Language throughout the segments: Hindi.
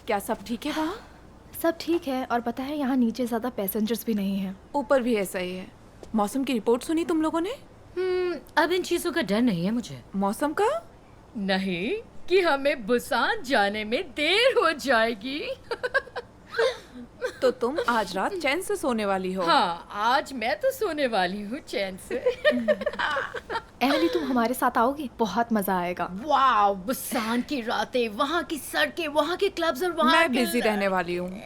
क्या सब ठीक है वहाँ? सब ठीक है, और पता है यहाँ नीचे ज़्यादा पैसेंजर्स भी नहीं हैं। ऊपर भी ऐसा ही है। मौसम की रिपोर्ट सुनी तुम लोगों ने? अब इन चीजों का डर नहीं है मुझे। मौसम का? नहीं कि हमें बुसान जाने में देर हो जाएगी। तो तुम आज रात चैन से सोने वाली हो। हाँ, आज मैं तो सोने वाली हूँ चैन से। एमिली, तुम हमारे साथ आओगी? बहुत मजा आएगा। वाह, बुसान की रातें, वहाँ की सड़कें, वहाँ के क्लब्स और वहाँ मैं बिजी रहने वाली हूँ।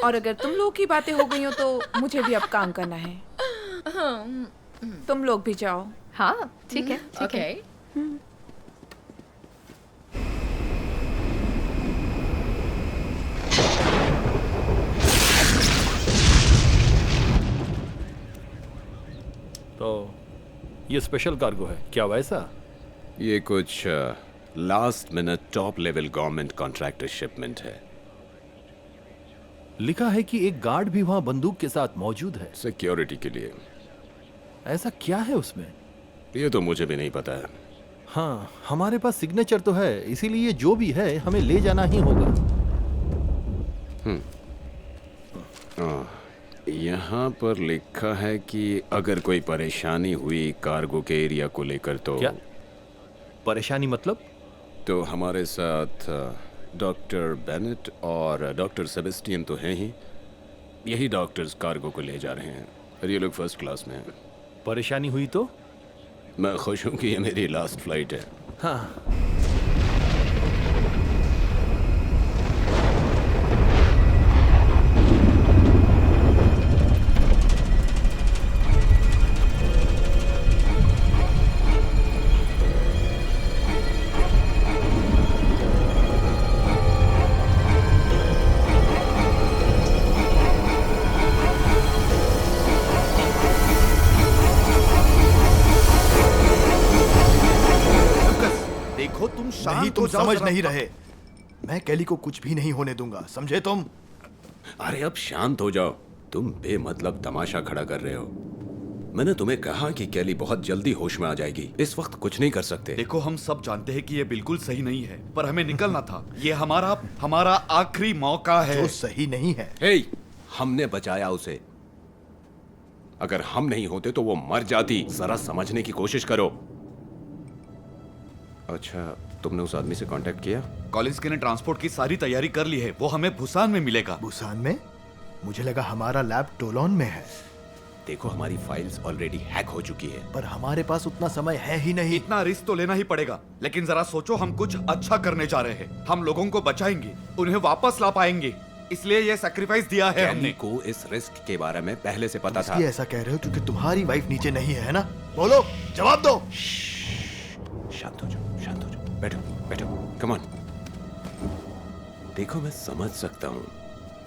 और अगर तुम लोग की बातें हो गई हो तो मुझे भी अब काम करना है। तुम लोग भी जाओ। हाँ ठीक है, ठीक है। ओके। तो ये स्पेशल कार्गो है क्या वैसा? ये कुछ last minute top level government contractor shipment है। लिखा है कि एक गार्ड भी वहां बंदूक के साथ मौजूद है। सिक्योरिटी के लिए। ऐसा क्या है उसमें? ये तो मुझे भी नहीं पता है। हाँ, हमारे पास सिग्नेचर तो है, इसीलिए जो भी है हमें ले जाना ही होगा। यहाँ पर लिखा है कि अगर कोई परेशानी हुई कार्गो के एरिया को लेकर तो क्या परेशानी मतलब? तो हमारे साथ डॉक्टर बेनेट और डॉक्टर सेबेस्टियन तो हैं ही। यही डॉक्टर्स कार्गो को ले जा रहे हैं और ये लोग फर्स्ट क्लास में हैं। परेशानी हुई तो? मैं खुश हूँ कि ये मेरी लास्ट फ्लाइट है। हाँ, देखो तुम शांत नहीं, तुम हो जाओ समझ जरा। नहीं रहे। मैं कैली को कुछ भी नहीं होने दूंगा, समझे तुम? अरे अब शांत हो जाओ। तुम बेमतलब तमाशा खड़ा कर रहे हो। मैंने तुम्हें कहा कि कैली बहुत जल्दी होश में आ जाएगी। इस वक्त कुछ नहीं कर सकते। देखो हम सब जानते हैं कि ये बिल्कुल सही नहीं है, पर हमें निकलना था। ये हमारा आखिरी मौका है। जो सही नहीं है। हे, हमने बचाया उसे। अगर हम नहीं होते तो वो मर जाती। जरा समझने की कोशिश करो। अच्छा, तुमने उस आदमी से कांटेक्ट किया? कॉलिंस ने ट्रांसपोर्ट की सारी तैयारी कर ली है। वो हमें बुसान में मिलेगा। बुसान में? मुझे लगा हमारा लैब टोलोन में है। देखो, हमारी फाइल्स ऑलरेडी हैक हो चुकी है। पर हमारे पास उतना समय है ही नहीं। इतना रिस्क तो लेना ही पड़ेगा, लेकिन जरा सोचो, हम कुछ अच्छा करने जा रहे हैं। हम लोगों को बचाएंगे, उन्हें वापस ला पाएंगे, इसलिए ये सैक्रिफाइस दिया है कैली हमने। को इस रिस्क के बारे में पहले से पता था। इसलिए ऐसा कह रहे हो क्योंकि तुम्हारी वाइफ नीचे नहीं है ना? बोलो, जवाब दो। शांत हो जाओ, शांत हो जाओ। बैठो, बैठो, कम ऑन। देखो, मैं समझ सकता हूँ,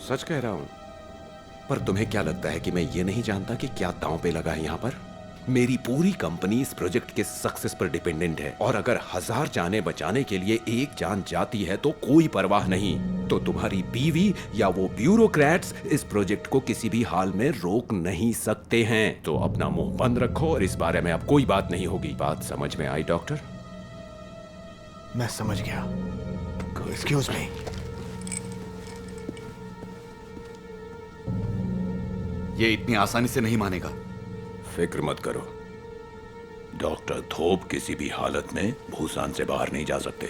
सच कह रहा हूँ, पर तुम्हें क्या लगता है कि मैं ये नहीं जानता कि क्या दांव पे लगा है यहाँ पर? मेरी पूरी कंपनी इस प्रोजेक्ट के सक्सेस पर डिपेंडेंट है, और अगर 1000 जानें बचाने के लिए एक जान जाती है तो कोई परवाह नहीं। तो तुम्हारी बीवी या वो ब्यूरोक्रेट्स इस प्रोजेक्ट को किसी भी हाल में रोक नहीं सकते हैं। तो अपना मुंह बंद रखो और इस बारे में अब कोई बात नहीं होगी। बात समझ में आई डॉक्टर? मैं समझ गया। Excuse me. ये इतनी आसानी से नहीं मानेगा। फिक्र मत करो, डॉक्टर थोप किसी भी हालत में भूसान से बाहर नहीं जा सकते।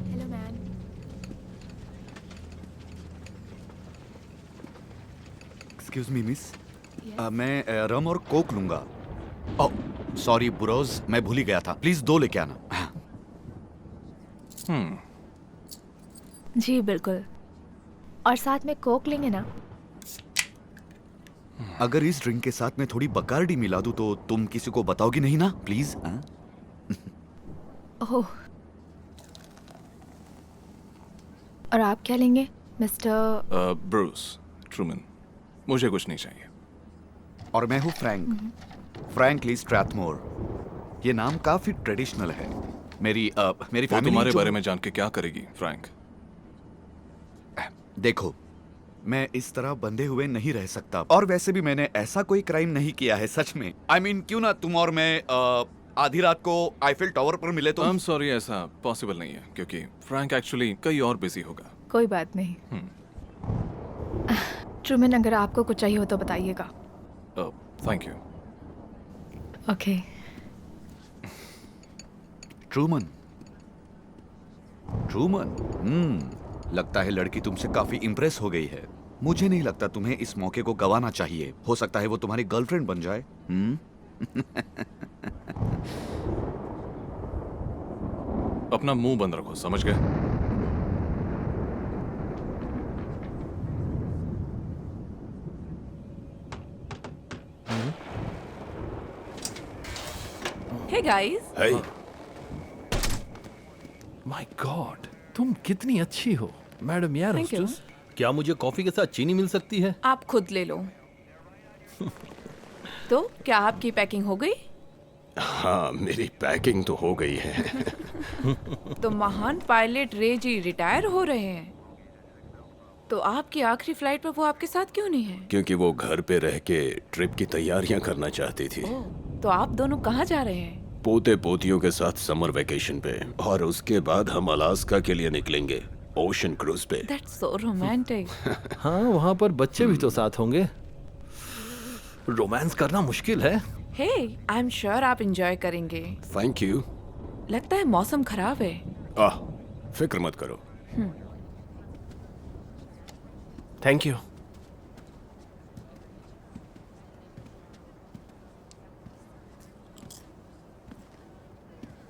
Hello man. Excuse me miss, मैं रम और कोक लूंगा। ओह सॉरी ब्रोज, मैं भूल ही गया था। प्लीज 2 लेके आना। जी बिल्कुल, और साथ में कोक लेंगे ना? अगर इस ड्रिंक के साथ में थोड़ी बकार्डी मिला दूं तो तुम किसी को बताओगी नहीं ना? प्लीज। ओह, और आप क्या लेंगे मिस्टर? Bruce Truman. मुझे कुछ नहीं चाहिए। और मैं हूँ फ्रैंक ली स्ट्रैथमोर। ये नाम काफी ट्रेडिशनल है। मेरी वो फैमिली तुम्हारे बारे में जान के क्या करेगी फ्रैंक? देखो, मैं इस तरह बंधे हुए नहीं रह सकता, और वैसे भी मैंने ऐसा कोई क्राइम नहीं किया है, सच में। I mean, क्यों ना तुम और मैं आधी रात को आईफिल टावर पर मिले तो आई एम सॉरी, ऐसा पॉसिबल नहीं है क्योंकि फ्रैंक एक्चुअली कहीं और बिजी होगा। कोई बात नहीं। ट्रूमैन, अगर आपको कुछ चाहिए हो तो बताइएगा। Thank you. ओके। ट्रूमन, लगता है लड़की तुमसे काफी इम्प्रेस हो गई है। मुझे नहीं लगता तुम्हें इस मौके को गंवाना चाहिए। हो सकता है वो तुम्हारी गर्लफ्रेंड बन जाए। अपना मुंह बंद रखो, समझ गए? हे गाइस, है माय गॉड, तुम कितनी अच्छी हो मैडम। यार Thank you. hostess, क्या मुझे कॉफी के साथ चीनी मिल सकती है? आप खुद ले लो। तो क्या आपकी पैकिंग हो गई? हाँ, मेरी पैकिंग तो हो गई है। तो महान पायलट रे जी रिटायर हो रहे हैं, तो आपकी आखिरी फ्लाइट पर वो आपके साथ क्यों नहीं है? क्योंकि वो घर पे रह के ट्रिप की तैयारियां करना चाहती थी। ओह, तो आप दोनों कहाँ जा रहे हैं? पोते पोतियों के साथ समर वेकेशन पे, और उसके बाद हम अलास्का के लिए निकलेंगे ओशन क्रूज पे। That's so romantic. हाँ, वहाँ पर बच्चे भी तो साथ होंगे। रोमांस करना मुश्किल है। Hey, I'm sure आप एंजॉय करेंगे। Thank you. लगता है मौसम खराब है। फिक्र मत करो। Thank you.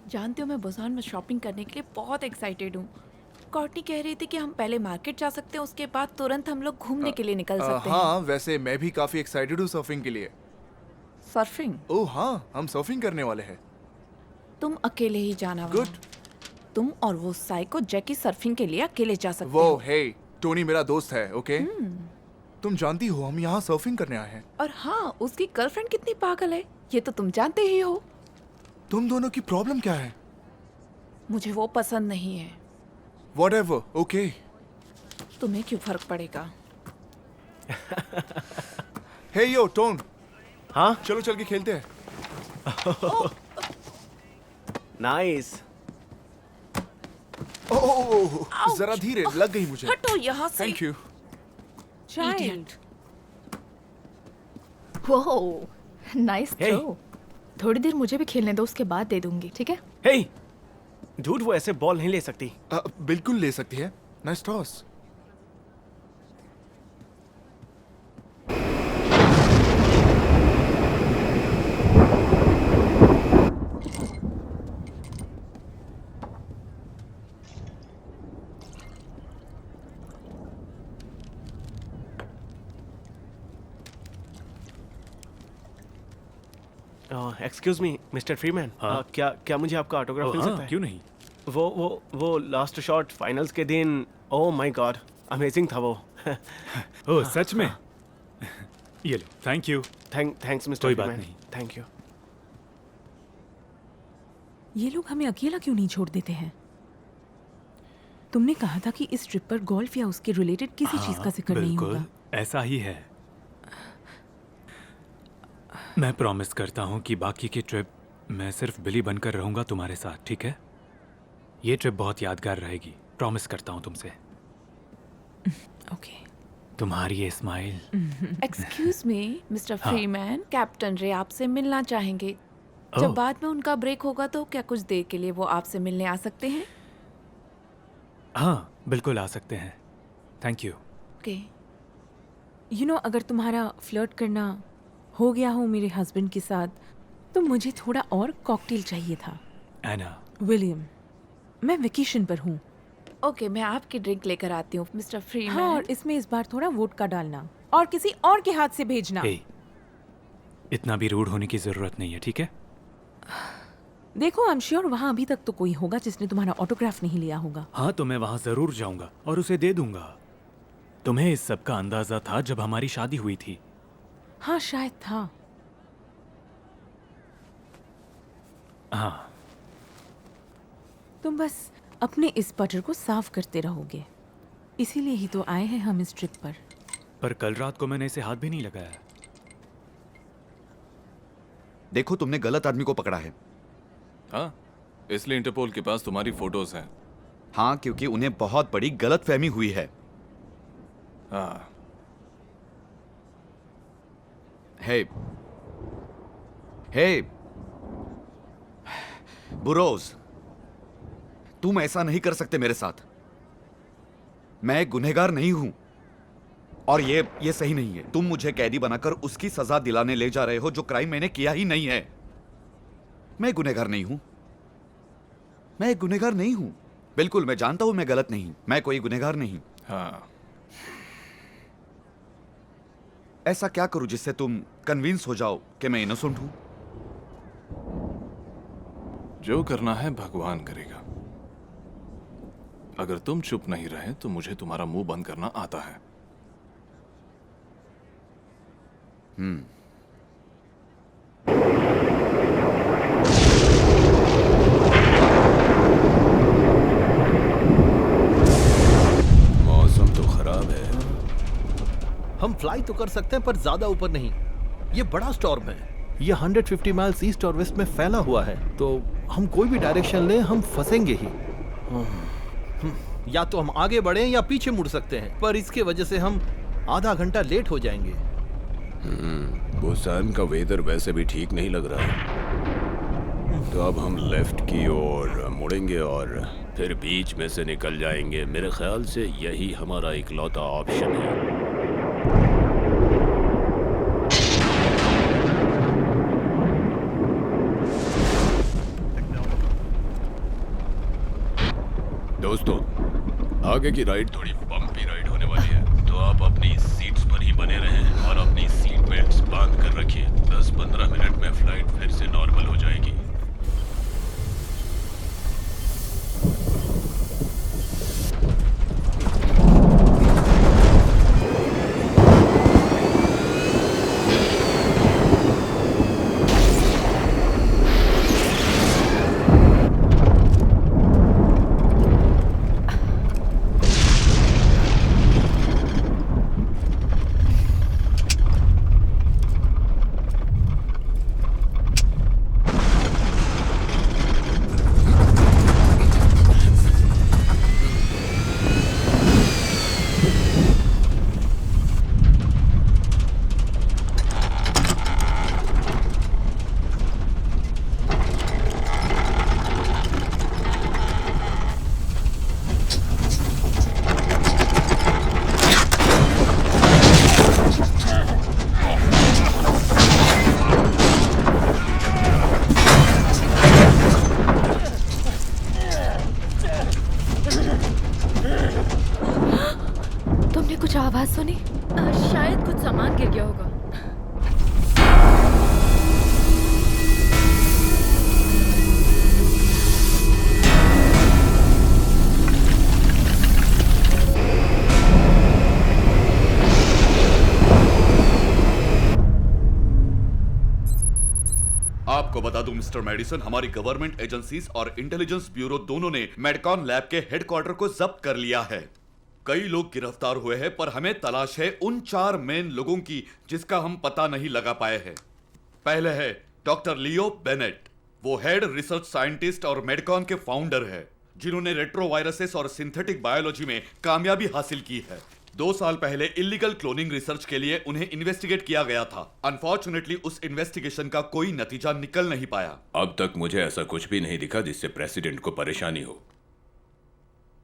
जानते हो, मैं बुसान में शॉपिंग करने के लिए बहुत एक्साइटेड हूँ। कॉर्टनी कह रही थी कि हम पहले मार्केट जा सकते हैं, उसके बाद तुरंत हम लोग घूमने के लिए निकल सकते हैं। हाँ, वैसे मैं भी काफी एक्साइटेड हूँ सर्फिंग के लिए। सर्फिंग? ओह हाँ, हम सर्फिंग करने वाले हैं। तुम अकेले ही जाना वहाँ। गुड। तुम और वो साइको जैकी सर्फिंग के लिए अकेले जा सकते वो हो। हे, टोनी मेरा दोस्त है, ओके? तुम जानती हो हम यहाँ सर्फिंग करने आए हैं। और हाँ, उसकी गर्लफ्रेंड कितनी पागल है, ये तो तुम जानते ही हो। तुम दोनों की प्रॉब्लम क्या है? मुझे वो पसंद नहीं है। Whatever, okay. तुम्हें क्यों फर्क पड़ेगा? हे यो टोन, हाँ, चलो चल के खेलते हैं। नाइस। ओह, जरा धीरे, लग गई मुझे। हटो यहाँ से। Thank you. Idiot. वो नाइस Hey. थ्रो। थोड़ी देर मुझे भी खेलने दो, उसके बाद दे दूंगी, ठीक है? हे, डूड, वो ऐसे बॉल नहीं ले सकती। बिल्कुल ले सकती है। Nice toss. Excuse me mister Freeman, क्या मुझे आपका ऑटोग्राफ मिल सकता है? क्यों नहीं? वो लास्ट शॉट फाइनल्स के दिन, ओह माय गॉड, अमेजिंग था वो। ओह, सच में? ये लो, थैंक यू। थैंक्स मिस्टर कोई बात फ्रीमैन, नहीं। Thank you. ये लोग हमें अकेला क्यों नहीं छोड़ देते हैं? तुमने कहा था कि इस ट्रिप पर गोल्फ या उसके रिलेटेड किसी चीज का जिक्र नहीं बिल्कुल होगा। ऐसा ही है। मैं प्रॉमिस करता हूँ कि बाकी की ट्रिप मैं सिर्फ बिली बनकर रहूंगा तुम्हारे साथ, ठीक है? ये ट्रिप बहुत यादगार रहेगी, प्रॉमिस करता हूँ तुमसे। ओके। तुम्हारी ये smile. Excuse me mister Freeman, captain रे आपसे मिलना चाहेंगे। जब ओह। बाद में उनका ब्रेक होगा तो क्या कुछ देर के लिए वो आपसे मिलने आ सकते हैं? हाँ, बिल्कुल आ सकते हैं। Thank you. Okay. You know, अगर तुम्हारा फ्लर्ट करना हो गया हो मेरे हस्बैंड के साथ, तो मुझे थोड़ा और कॉकटेल चाहिए था। एना। विलियम, मैं वेकेशन पर हूँ। ओके, मैं आपकी ड्रिंक लेकर आती हूँ मिस्टर फ्रीमैन। हाँ, और इसमें इस बार थोड़ा वोडका डालना और किसी और के हाथ से भेजना। हे, इतना भी रूड होने की जरूरत नहीं है, ठीक है? देखो, आई एम श्योर वहाँ अभी तक तो कोई होगा जिसने तुम्हारा ऑटोग्राफ नहीं लिया होगा। हाँ, तो मैं वहां जरूर जाऊंगा और उसे दे दूंगा। तुम्हें इस सब का अंदाजा था जब हमारी शादी हुई थी। हाँ, शायद था। हाँ। तुम बस अपने इस बटर को साफ करते रहोगे, इसीलिए ही तो आए हैं हम इस ट्रिप पर। पर कल रात को मैंने इसे हाथ भी नहीं लगाया। देखो, तुमने गलत आदमी को पकड़ा है। हाँ, इसलिए इंटरपोल के पास तुम्हारी फोटोज हैं। हाँ, क्योंकि उन्हें बहुत बड़ी गलतफहमी हुई है। हाँ, हे हे बुरोज, तुम ऐसा नहीं कर सकते मेरे साथ। मैं गुनहगार नहीं हूं और ये सही नहीं है। तुम मुझे कैदी बनाकर उसकी सजा दिलाने ले जा रहे हो जो क्राइम मैंने किया ही नहीं है। मैं गुनहगार नहीं हूं, मैं गुनहगार नहीं हूं। बिल्कुल, मैं जानता हूं मैं गलत नहीं, मैं कोई गुनहगार नहीं। हाँ। ऐसा क्या करूं जिससे तुम कन्विंस हो जाओ कि मैं इनोसेंट हूं? जो करना है भगवान करेगा। अगर तुम चुप नहीं रहे तो मुझे तुम्हारा मुंह बंद करना आता है। मौसम तो खराब है। हम फ्लाई तो कर सकते हैं पर ज्यादा ऊपर नहीं। ये बड़ा स्टॉर्म है। ये 150 माइल्स ईस्ट और वेस्ट में फैला हुआ है, तो हम कोई भी डायरेक्शन लें हम फंसेंगे ही। या तो हम आगे बढ़ें या पीछे मुड़ सकते हैं, पर इसके वजह से हम आधा घंटा लेट हो जाएंगे। बुसान का वेदर वैसे भी ठीक नहीं लग रहा है। तो अब हम लेफ्ट की ओर मुड़ेंगे और फिर बीच में से निकल जाएंगे। मेरे ख्याल से यही हमारा इकलौता ऑप्शन है। दोस्तों, आगे की राइड थोड़ी बम्पी राइड होने वाली है, तो आप अपनी सीट्स पर ही बने रहें और अपनी सीट बेल्ट्स बांध कर रखिए। 10-15 मिनट में फ्लाइट फिर से नॉर्मल हो जाएगी। तुमने कुछ आवाज सुनी? शायद कुछ सामान गिर गया होगा। आपको बता दूं मिस्टर मेडिसन, हमारी गवर्नमेंट एजेंसीज और इंटेलिजेंस ब्यूरो दोनों ने मेडकॉन लैब के हेडक्वार्टर को जब्त कर लिया है। कई लोग गिरफ्तार हुए हैं, पर हमें तलाश है उन 4 मेन लोगों की जिसका हम पता नहीं लगा पाए हैं। पहले है डॉक्टर लियो बेनेट। वो हेड रिसर्च साइंटिस्ट और मेडकॉन के फाउंडर है, जिन्होंने रेट्रोवायरसेस और सिंथेटिक बायोलॉजी में कामयाबी हासिल की है। 2 साल पहले इलीगल क्लोनिंग रिसर्च के लिए उन्हें इन्वेस्टिगेट किया गया था। अनफॉर्चुनेटली उस इन्वेस्टिगेशन का कोई नतीजा निकल नहीं पाया। अब तक मुझे ऐसा कुछ भी नहीं दिखा जिससे प्रेसिडेंट को परेशानी हो।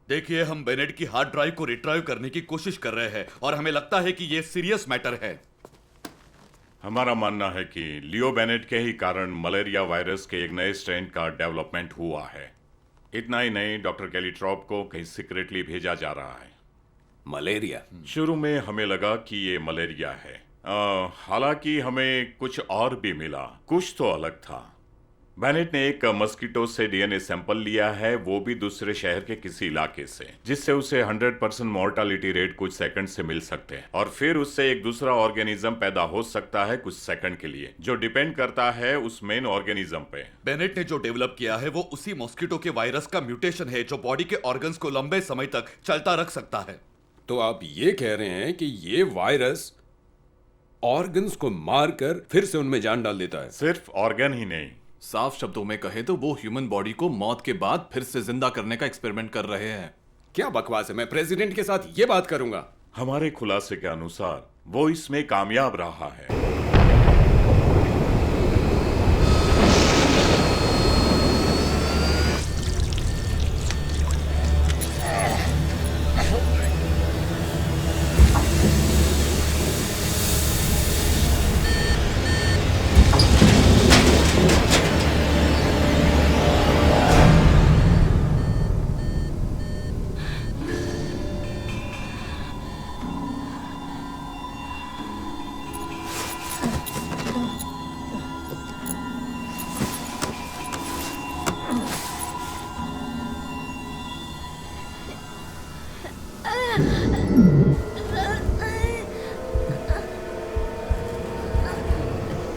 देखिए, हम बेनेट की हार्ड ड्राइव को रिट्राइव करने की कोशिश कर रहे हैं और हमें लगता है कि यह सीरियस मैटर है। हमारा मानना है कि लियो बेनेट के ही कारण मलेरिया वायरस के एक नए स्ट्रेन का डेवलपमेंट हुआ है। इतना ही नहीं, डॉक्टर कैलीट्रॉप को कहीं सीक्रेटली भेजा जा रहा है। मलेरिया? शुरू में हमें लगा कि ये मलेरिया है, हालांकि हमें कुछ और भी मिला। कुछ तो अलग था। बेनेट ने एक मस्कीटो से डीएनए सैंपल लिया है, वो भी दूसरे शहर के किसी इलाके से, जिससे उसे 100% मॉर्टालिटी रेट कुछ सेकंड से मिल सकते हैं। और फिर उससे एक दूसरा ऑर्गेनिज्म पैदा हो सकता है कुछ सेकंड के लिए, जो डिपेंड करता है उस मेन ऑर्गेनिज्म पे। बेनेट ने जो डेवलप किया है वो उसी मॉस्किटो के वायरस का म्यूटेशन है, जो बॉडी के ऑर्गन्स को लंबे समय तक चलता रख सकता है। तो आप ये कह रहे हैं कि ये वायरस ऑर्गन्स को मारकर फिर से उनमें जान डाल देता है? सिर्फ ऑर्गन ही नहीं, साफ शब्दों में कहे तो वो ह्यूमन बॉडी को मौत के बाद फिर से जिंदा करने का एक्सपेरिमेंट कर रहे हैं। क्या बकवास है, मैं प्रेसिडेंट के साथ ये बात करूंगा। हमारे खुलासे के अनुसार वो इसमें कामयाब रहा है।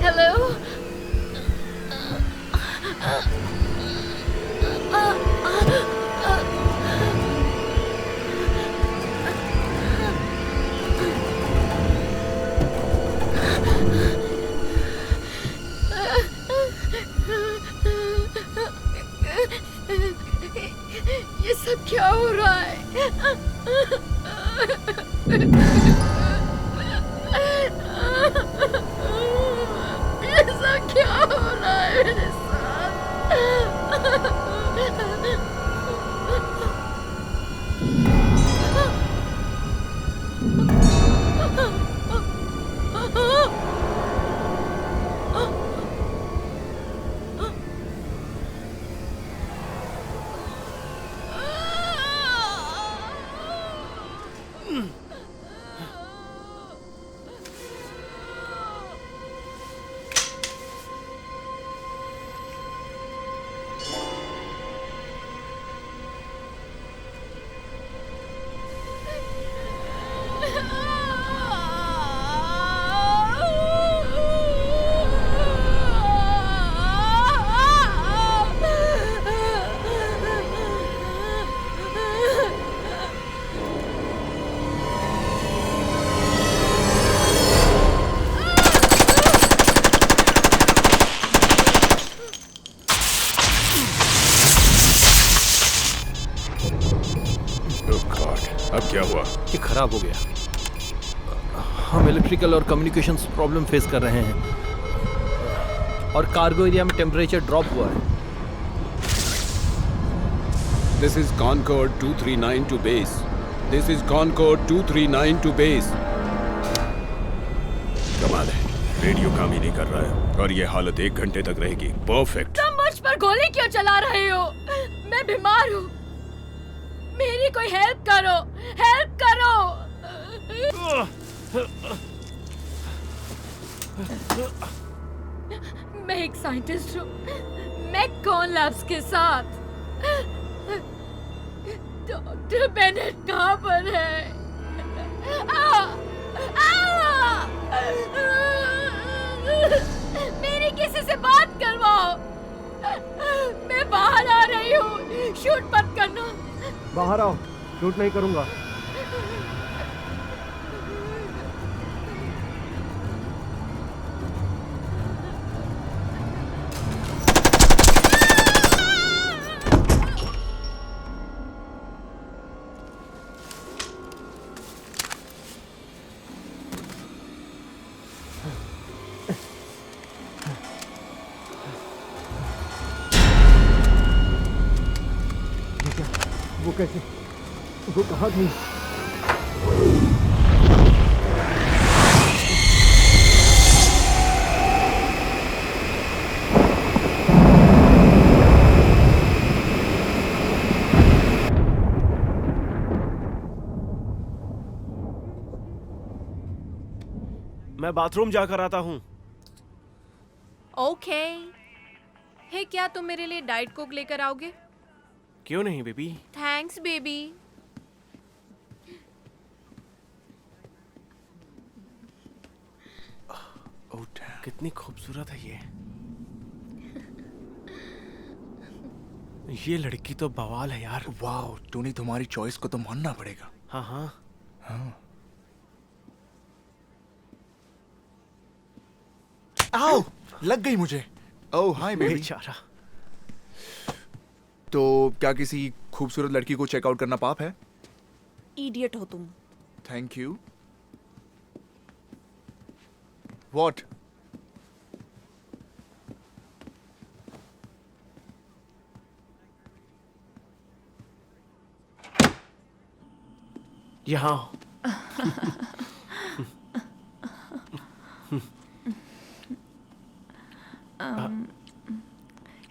हेलो। ये सब क्या हो रहा है? ये सब क्या हो रहा है मेरे अब क्या हुआ? ये खराब हो गया। हम इलेक्ट्रिकल और कम्युनिकेशन प्रॉब्लम फेस कर रहे हैं और कार्गो एरिया में टेम्परेचर ड्रॉप हुआ है। This is Concorde 239 to base. This is Concorde 239 to base. कमाल है, रेडियो काम ही नहीं कर रहा है और ये हालत 1 घंटे तक रहेगी। परफेक्ट। तुम मुझ पर गोली क्यों चला रहे हो? मैं बीमार हूँ, मेरी कोई हेल्प करो, हेल्प करो। मैं एक साइंटिस्ट हूँ, मैककॉन लैब्स के साथ। डॉक्टर बेनेट कहाँ पर है? मेरी किसी से बात करवाओ। मैं बाहर आ रही हूँ, शूट मत करना। बाहर आओ, शूट नहीं करूंगा। वो कैसे, वो कहाँ थी? मैं बाथरूम जाकर आता हूँ। ओके। हे, क्या तुम मेरे लिए डाइट कोक लेकर आओगे? क्यों नहीं बेबी? Thanks baby. कितनी खूबसूरत है ये लड़की तो बवाल है यार। वाह टोनी, तुम्हारी चॉइस को तो मानना पड़ेगा। हाँ हाँ हाँ। आओ, लग गई मुझे। ओह हाय बेबी। बेचारा। तो क्या किसी खूबसूरत लड़की को चेकआउट करना पाप है? इडियट हो तुम। Thank you. व्हाट? यहाँ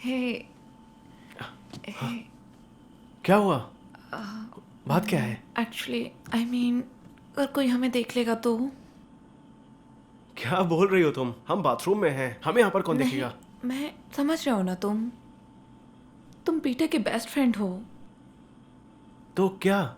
हे क्या हुआ? बात क्या है? एक्चुअली आई मीन अगर कोई हमें देख लेगा तो? क्या बोल रही हो तुम? हम बाथरूम में हैं, हमें यहाँ पर कौन नहीं, देखेगा? मैं समझ रहा हूँ ना तुम पीटर के बेस्ट फ्रेंड हो। तो क्या?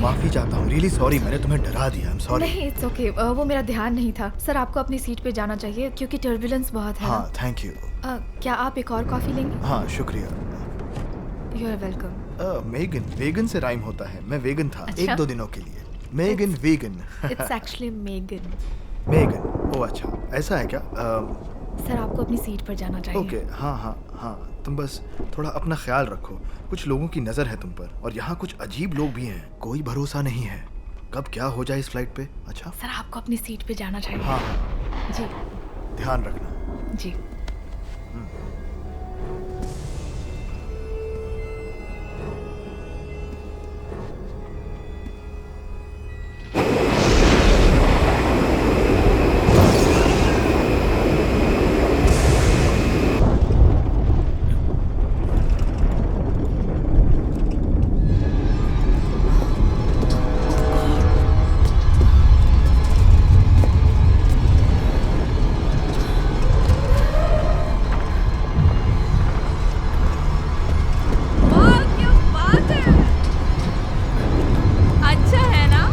माफी चाहता हूँ, रियली सॉरी, मैंने तुम्हें डरा दिया। I am sorry. नहीं, इट्स ओके। वो मेरा ध्यान नहीं था। सर आपको अपनी सीट पे जाना चाहिए क्योंकि टर्बुलेंस बहुत है। हाँ थैंक यू। क्या आप एक और कॉफी लेंगे? हाँ शुक्रिया। You are welcome. Megan, vegan से राइम होता है। मैं वेगन था अच्छा? 1-2 दिनों के लिए। Megan vegan. It's actually Megan. Megan, oh अच्छा ऐसा है क्या? सर आपको अपनी सीट पर जाना चाहिए। ओके हाँ हाँ हाँ, तुम बस थोड़ा अपना ख्याल रखो। कुछ लोगों की नज़र है तुम पर, और यहाँ कुछ अजीब लोग भी हैं। कोई भरोसा नहीं है कब क्या हो जाए इस फ्लाइट पे। अच्छा सर आपको अपनी सीट पे जाना चाहिए। हाँ जी ध्यान रखना। जी। अच्छा है ना?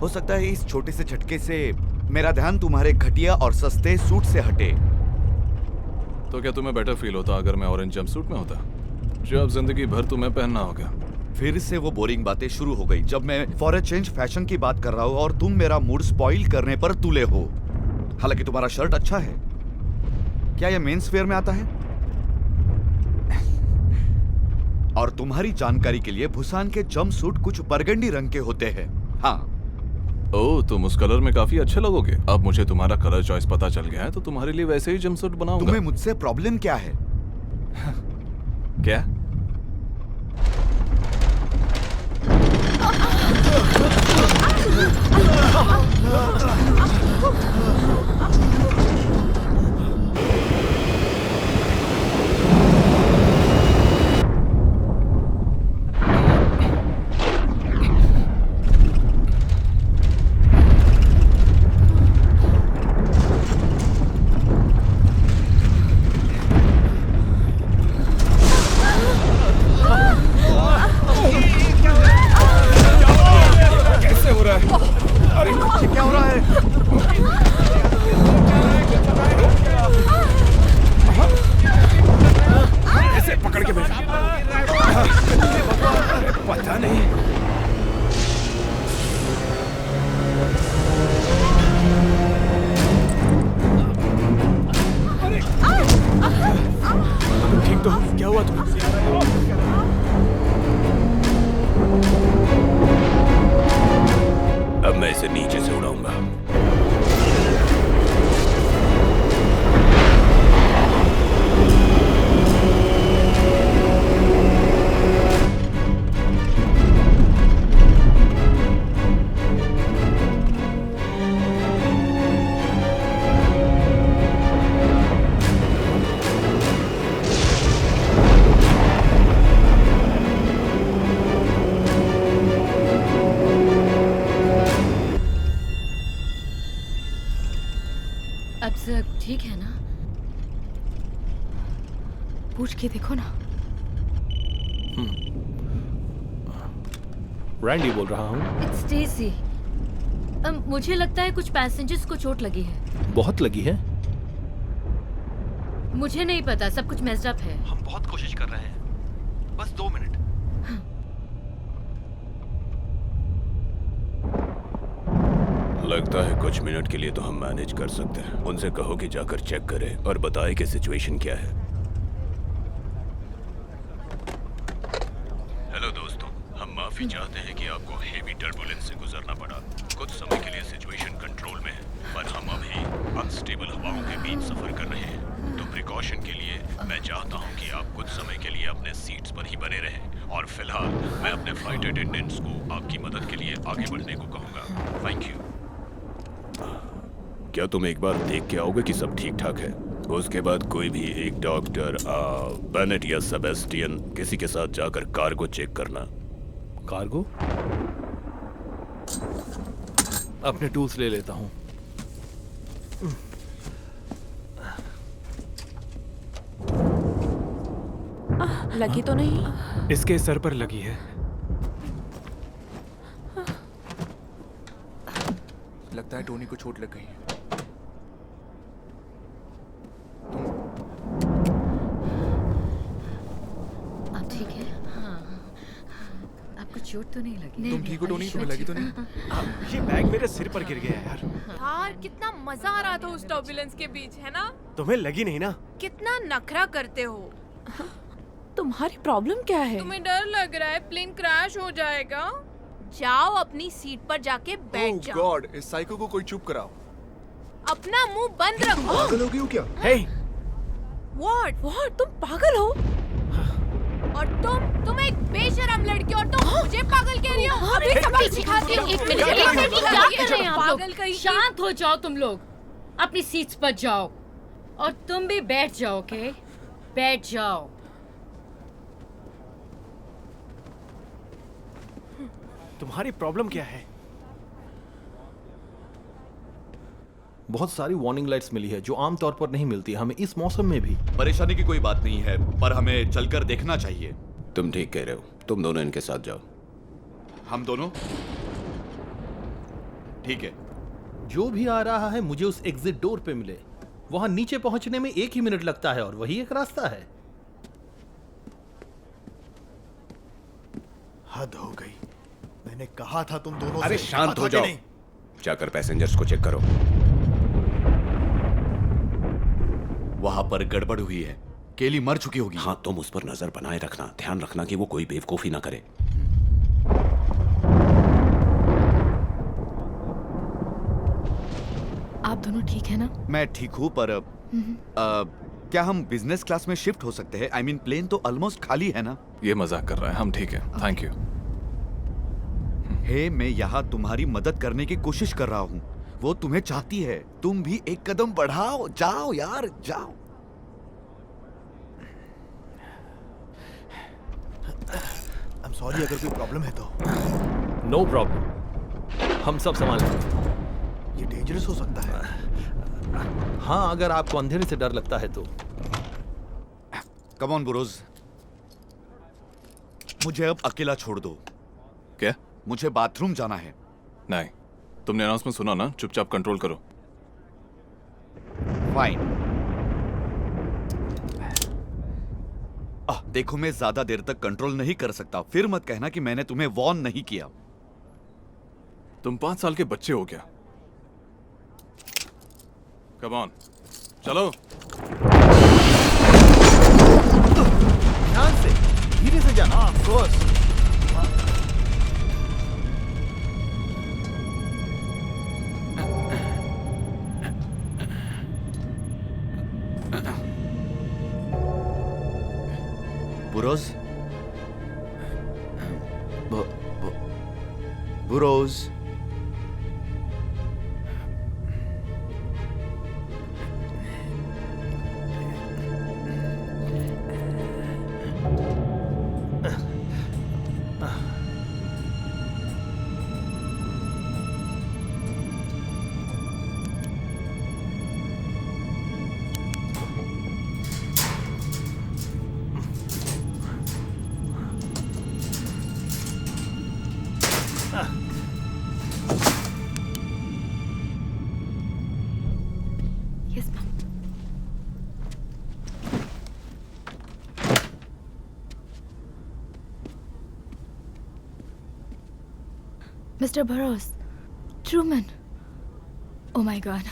हो सकता है इस छोटे से झटके से मेरा ध्यान तुम्हारे घटिया और सस्ते सूट से हटे। तो क्या तुम्हें बेटर फील होता अगर मैं ऑरेंज जंपसूट में होता, जो अब जिंदगी भर तुम्हें पहनना होगा? फिर से वो बोरिंग बातें शुरू हो गई जब मैं फॉर अ चेंज फैशन की बात कर रहा हूँ और तुम मेरा मूड स्पॉइल करने पर तुले हो। हालांकि तुम्हारा शर्ट अच्छा है। क्या ये मेंस वेयर में आता है? और तुम्हारी जानकारी के लिए भूसान के जंपसूट कुछ बरगंडी रंग के होते हैं। हाँ। ओह, तुम उस कलर में काफी अच्छे लगोगे। अब मुझे तुम्हारा कलर चॉइस पता चल गया है, तो तुम्हारे लिए वैसे ही जंपसूट बनाऊंगा। तुम्हें मुझसे प्रॉब्लम क्या है? क्या? कैसे हो रहा है? अरे क्या हो रहा है? अब सब ठीक है ना? पूछ के देखो ना। रैंडी बोल रहा हूँ। It's Stacey. मुझे लगता है कुछ पैसेंजर्स को चोट लगी है। बहुत लगी है? मुझे नहीं पता, सब कुछ मेस्ड अप है। हम बहुत कोशिश कर रहे हैं, बस 2 मिनट। लगता है कुछ मिनट के लिए तो हम मैनेज कर सकते हैं। उनसे कहो कि जाकर चेक करें और बताए कि सिचुएशन क्या है। हेलो दोस्तों, हम माफी चाहते हैं कि आपको हेवी टर्बुलेंस से गुजरना पड़ा। कुछ समय के लिए सिचुएशन कंट्रोल में है, पर हम अभी अनस्टेबल हवाओं के बीच सफर कर रहे हैं। तो प्रिकॉशन के लिए मैं चाहता हूं कि आप कुछ समय के लिए अपने सीट्स पर ही बने रहें। और फिलहाल मैं अपने फ्लाइट अटेंडेंट्स को आपकी मदद के लिए आगे बढ़ने को कहूँगा। Thank you. क्या तुम एक बार देख के आओगे कि सब ठीक ठाक है? उसके बाद कोई भी एक डॉक्टर बेनेट या सेबेस्टियन किसी के साथ जाकर कार्गो चेक करना। कार्गो? अपने टूल्स ले लेता हूँ। लगी तो नहीं? इसके सर पर लगी है। लगता है टोनी को चोट लग गई है। आप ठीक है? हाँ। आपको चोट तो नहीं लगी? तुम ठीक हो टोनी? तुम्हें लगी तो नहीं? ये बैग मेरे सिर पर गिर गया है यार। यार कितना मजा आ रहा था उस टर्बुलेंस के बीच, है ना? तुम्हें लगी नहीं ना? कितना नखरा करते हो। तुम्हारी प्रॉब्लम क्या है? तुम्हें डर लग रहा है प्लेन क्रैश हो जाएगा? जाओ अपनी सीट पर जाके बैठ ओह जाओ। गॉड, इस साइको को कोई चुप कराओ। अपना मुंह बंद रखो। पागल हो गई हो क्या? हे! व्हाट? तुम पागल हो? और तुम एक बेशरम लड़की और तुम मुझे पागल कह रही हो? अभी सबक सिखाती हूँ। एक मिनट, क्या कर रहे हैं आप पागल लोग? कहीं की। शांत हो जाओ तुम लोग। अपनी सीट्स पर जाओ और तुम भी बैठ जाओ। ओके, बैठ जाओ। तुम्हारी प्रॉब्लम क्या है? बहुत सारी वार्निंग लाइट्स मिली है जो आमतौर पर नहीं मिलती हमें इस मौसम में भी। परेशानी की कोई बात नहीं है, पर हमें चलकर देखना चाहिए। तुम ठीक कह रहे हो, तुम दोनों इनके साथ जाओ। हम दोनों? ठीक है। जो भी आ रहा है मुझे उस एग्जिट डोर पे मिले। वहां नीचे पहुंचने में 1 ही मिनट लगता है और वही एक रास्ता है। हद हो गई। मैंने कहा था तुम दोनों अरे से, शांत कहा हो था कि जाओ। नहीं? जाकर पैसेंजर्स को चेक करो। वहां पर गड़बड़ हुई है। केली मर चुकी होगी। हाँ, तुम उस पर नजर बनाए रखना। ध्यान रखना कि वो कोई बेवकूफी ना करे। आप दोनों ठीक है ना? मैं ठीक हूँ, पर क्या हम बिजनेस क्लास में शिफ्ट हो सकते हैं? आई मीन प्लेन तो ऑलमोस्ट खाली है ना? ये मजाक कर रहा है। हम ठीक है, थैंक यू। हे, मैं यहाँ तुम्हारी मदद करने की कोशिश कर रहा हूँ। वो तुम्हें चाहती है। तुम भी एक कदम बढ़ाओ। जाओ यार, जाओ। आई एम सॉरी अगर कोई प्रॉब्लम है तो। नो प्रॉब्लम, हम सब संभाल लेंगे। ये डेंजरस हो सकता है। हाँ, अगर आपको अंधेरे से डर लगता है तो। कम ऑन बुरोज, मुझे अब अकेला छोड़ दो। क्या? मुझे बाथरूम जाना है। नहीं, तुमने अनाउंसमेंट सुना ना? चुपचाप कंट्रोल करो। फाइन। देखो, मैं ज्यादा देर तक कंट्रोल नहीं कर सकता। फिर मत कहना कि मैंने तुम्हें वॉर्न नहीं किया। तुम 5 साल के बच्चे हो क्या? कम ऑन, चलो। ध्यान से, धीरे से जाना। Of course. Burrows, Burrows, yes ma'am. Mister Burrows, Truman, oh my God.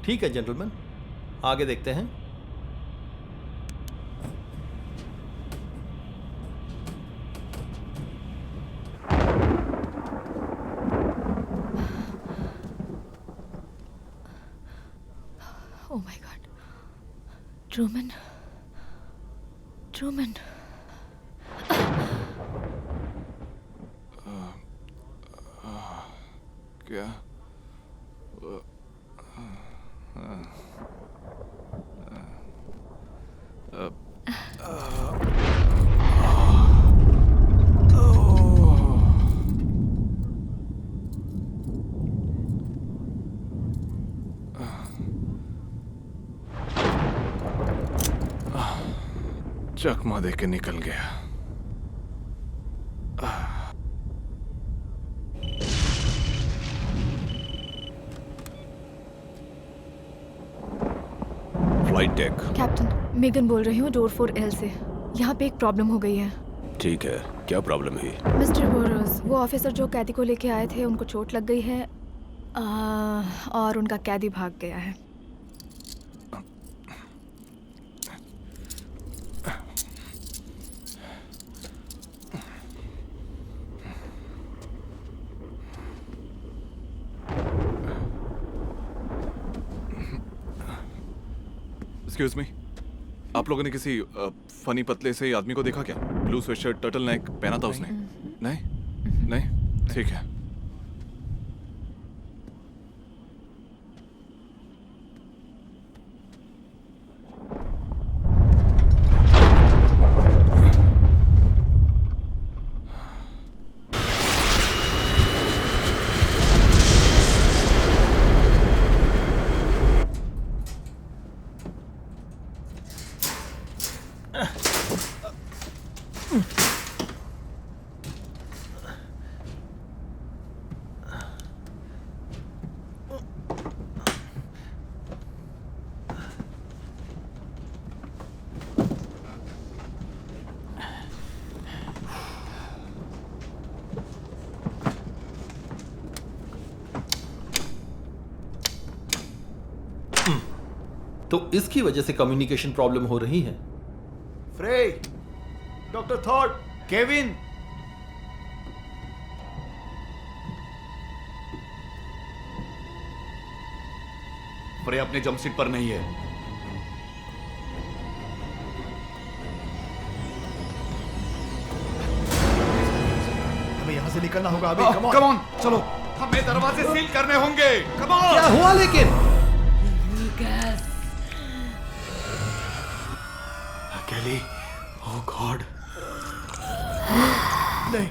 ठीक है जेंटलमैन, आगे देखते हैं। Oh my God, Truman, Truman. क्या? चकमा दे के निकल गया। Flight deck. कैप्टन, मेगन बोल रही हूँ डोर 4L से। यहाँ पे एक प्रॉब्लम हो गई है। ठीक है, क्या प्रॉब्लम हुई? मिस्टर बोरोस, वो ऑफिसर जो कैदी को लेके आए थे उनको चोट लग गई है और उनका कैदी भाग गया है। एक्सक्यूज मी, आप लोगों ने किसी फनी पतले से आदमी को देखा क्या? ब्लू स्वेटशर्ट, टर्टल नेक पहना था उसने। नहीं नहीं, ठीक है। तो इसकी वजह से कम्युनिकेशन प्रॉब्लम हो रही है। फ्रे, डॉक्टर थॉट, केविन। फ्रे अपने जंप सीट पर नहीं है। हमें यहाँ से निकलना होगा अभी। कम ऑन, चलो। हमें दरवाजे सील करने होंगे। Come on. क्या हुआ लेकिन? अकेली, ओह गॉड। नहीं,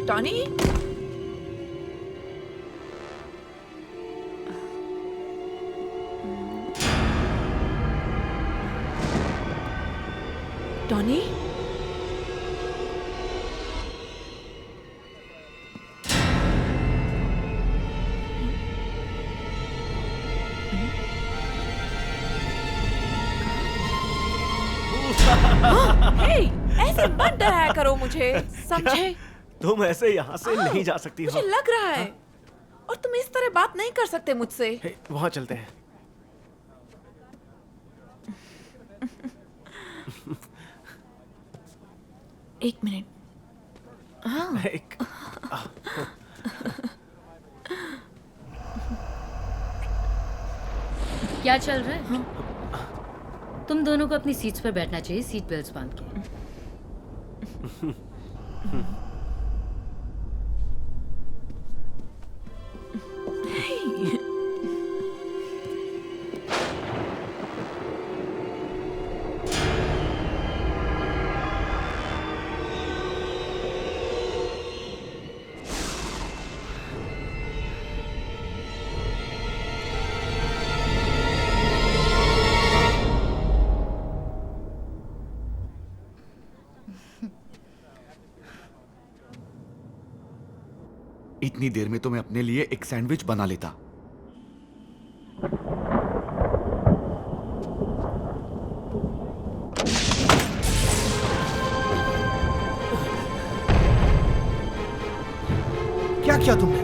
टॉनी, टॉनी, हे, ऐसे मत डराया करो मुझे, समझे? तुम ऐसे यहाँ से नहीं जा सकती हो। मुझे लग रहा है, और तुम इस तरह बात नहीं कर सकते मुझसे। वहाँ चलते हैं। एक मिनट। हाँ। क्या चल रहा है? तुम दोनों को अपनी सीट्स पर बैठना चाहिए, सीट बेल्ट बांध के। इतनी देर में तो मैं अपने लिए एक सैंडविच बना लेता। क्या किया तुमने?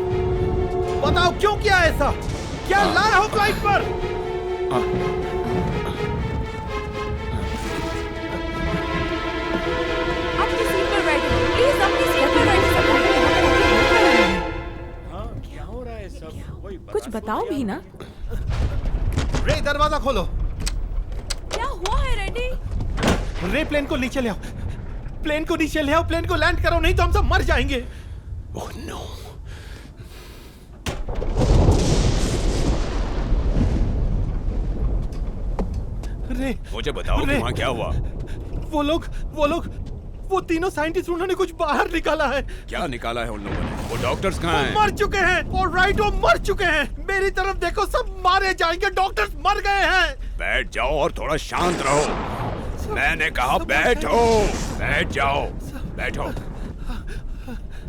बताओ क्यों किया ऐसा? क्या लाया हो फ्लाइट पर? अपनी सीट पर बैठो, प्लीज अपनी सीट पर बैठो। क्या हो रहा है सब? कुछ बताओ भी ना। रे दरवाजा खोलो। क्या हुआ है रेडी? रे प्लेन को नीचे ले आओ, प्लेन को नीचे ले आओ, प्लेन को लैंड करो, नहीं तो हम सब मर जाएंगे। Oh no. रे मुझे बताओ कि वहाँ क्या हुआ? वो तीनों साइंटिस्ट, उन्होंने कुछ बाहर निकाला है। क्या निकाला है उन लोगों ने? वो डॉक्टर्स कहाँ हैं? मर चुके हैं। ऑलराइट, वो मर चुके हैं। मेरी तरफ देखो, सब मारे जाएंगे, डॉक्टर्स मर गए हैं। बैठ जाओ और थोड़ा शांत रहो। मैंने कहा बैठो, बैठ जाओ, बैठो।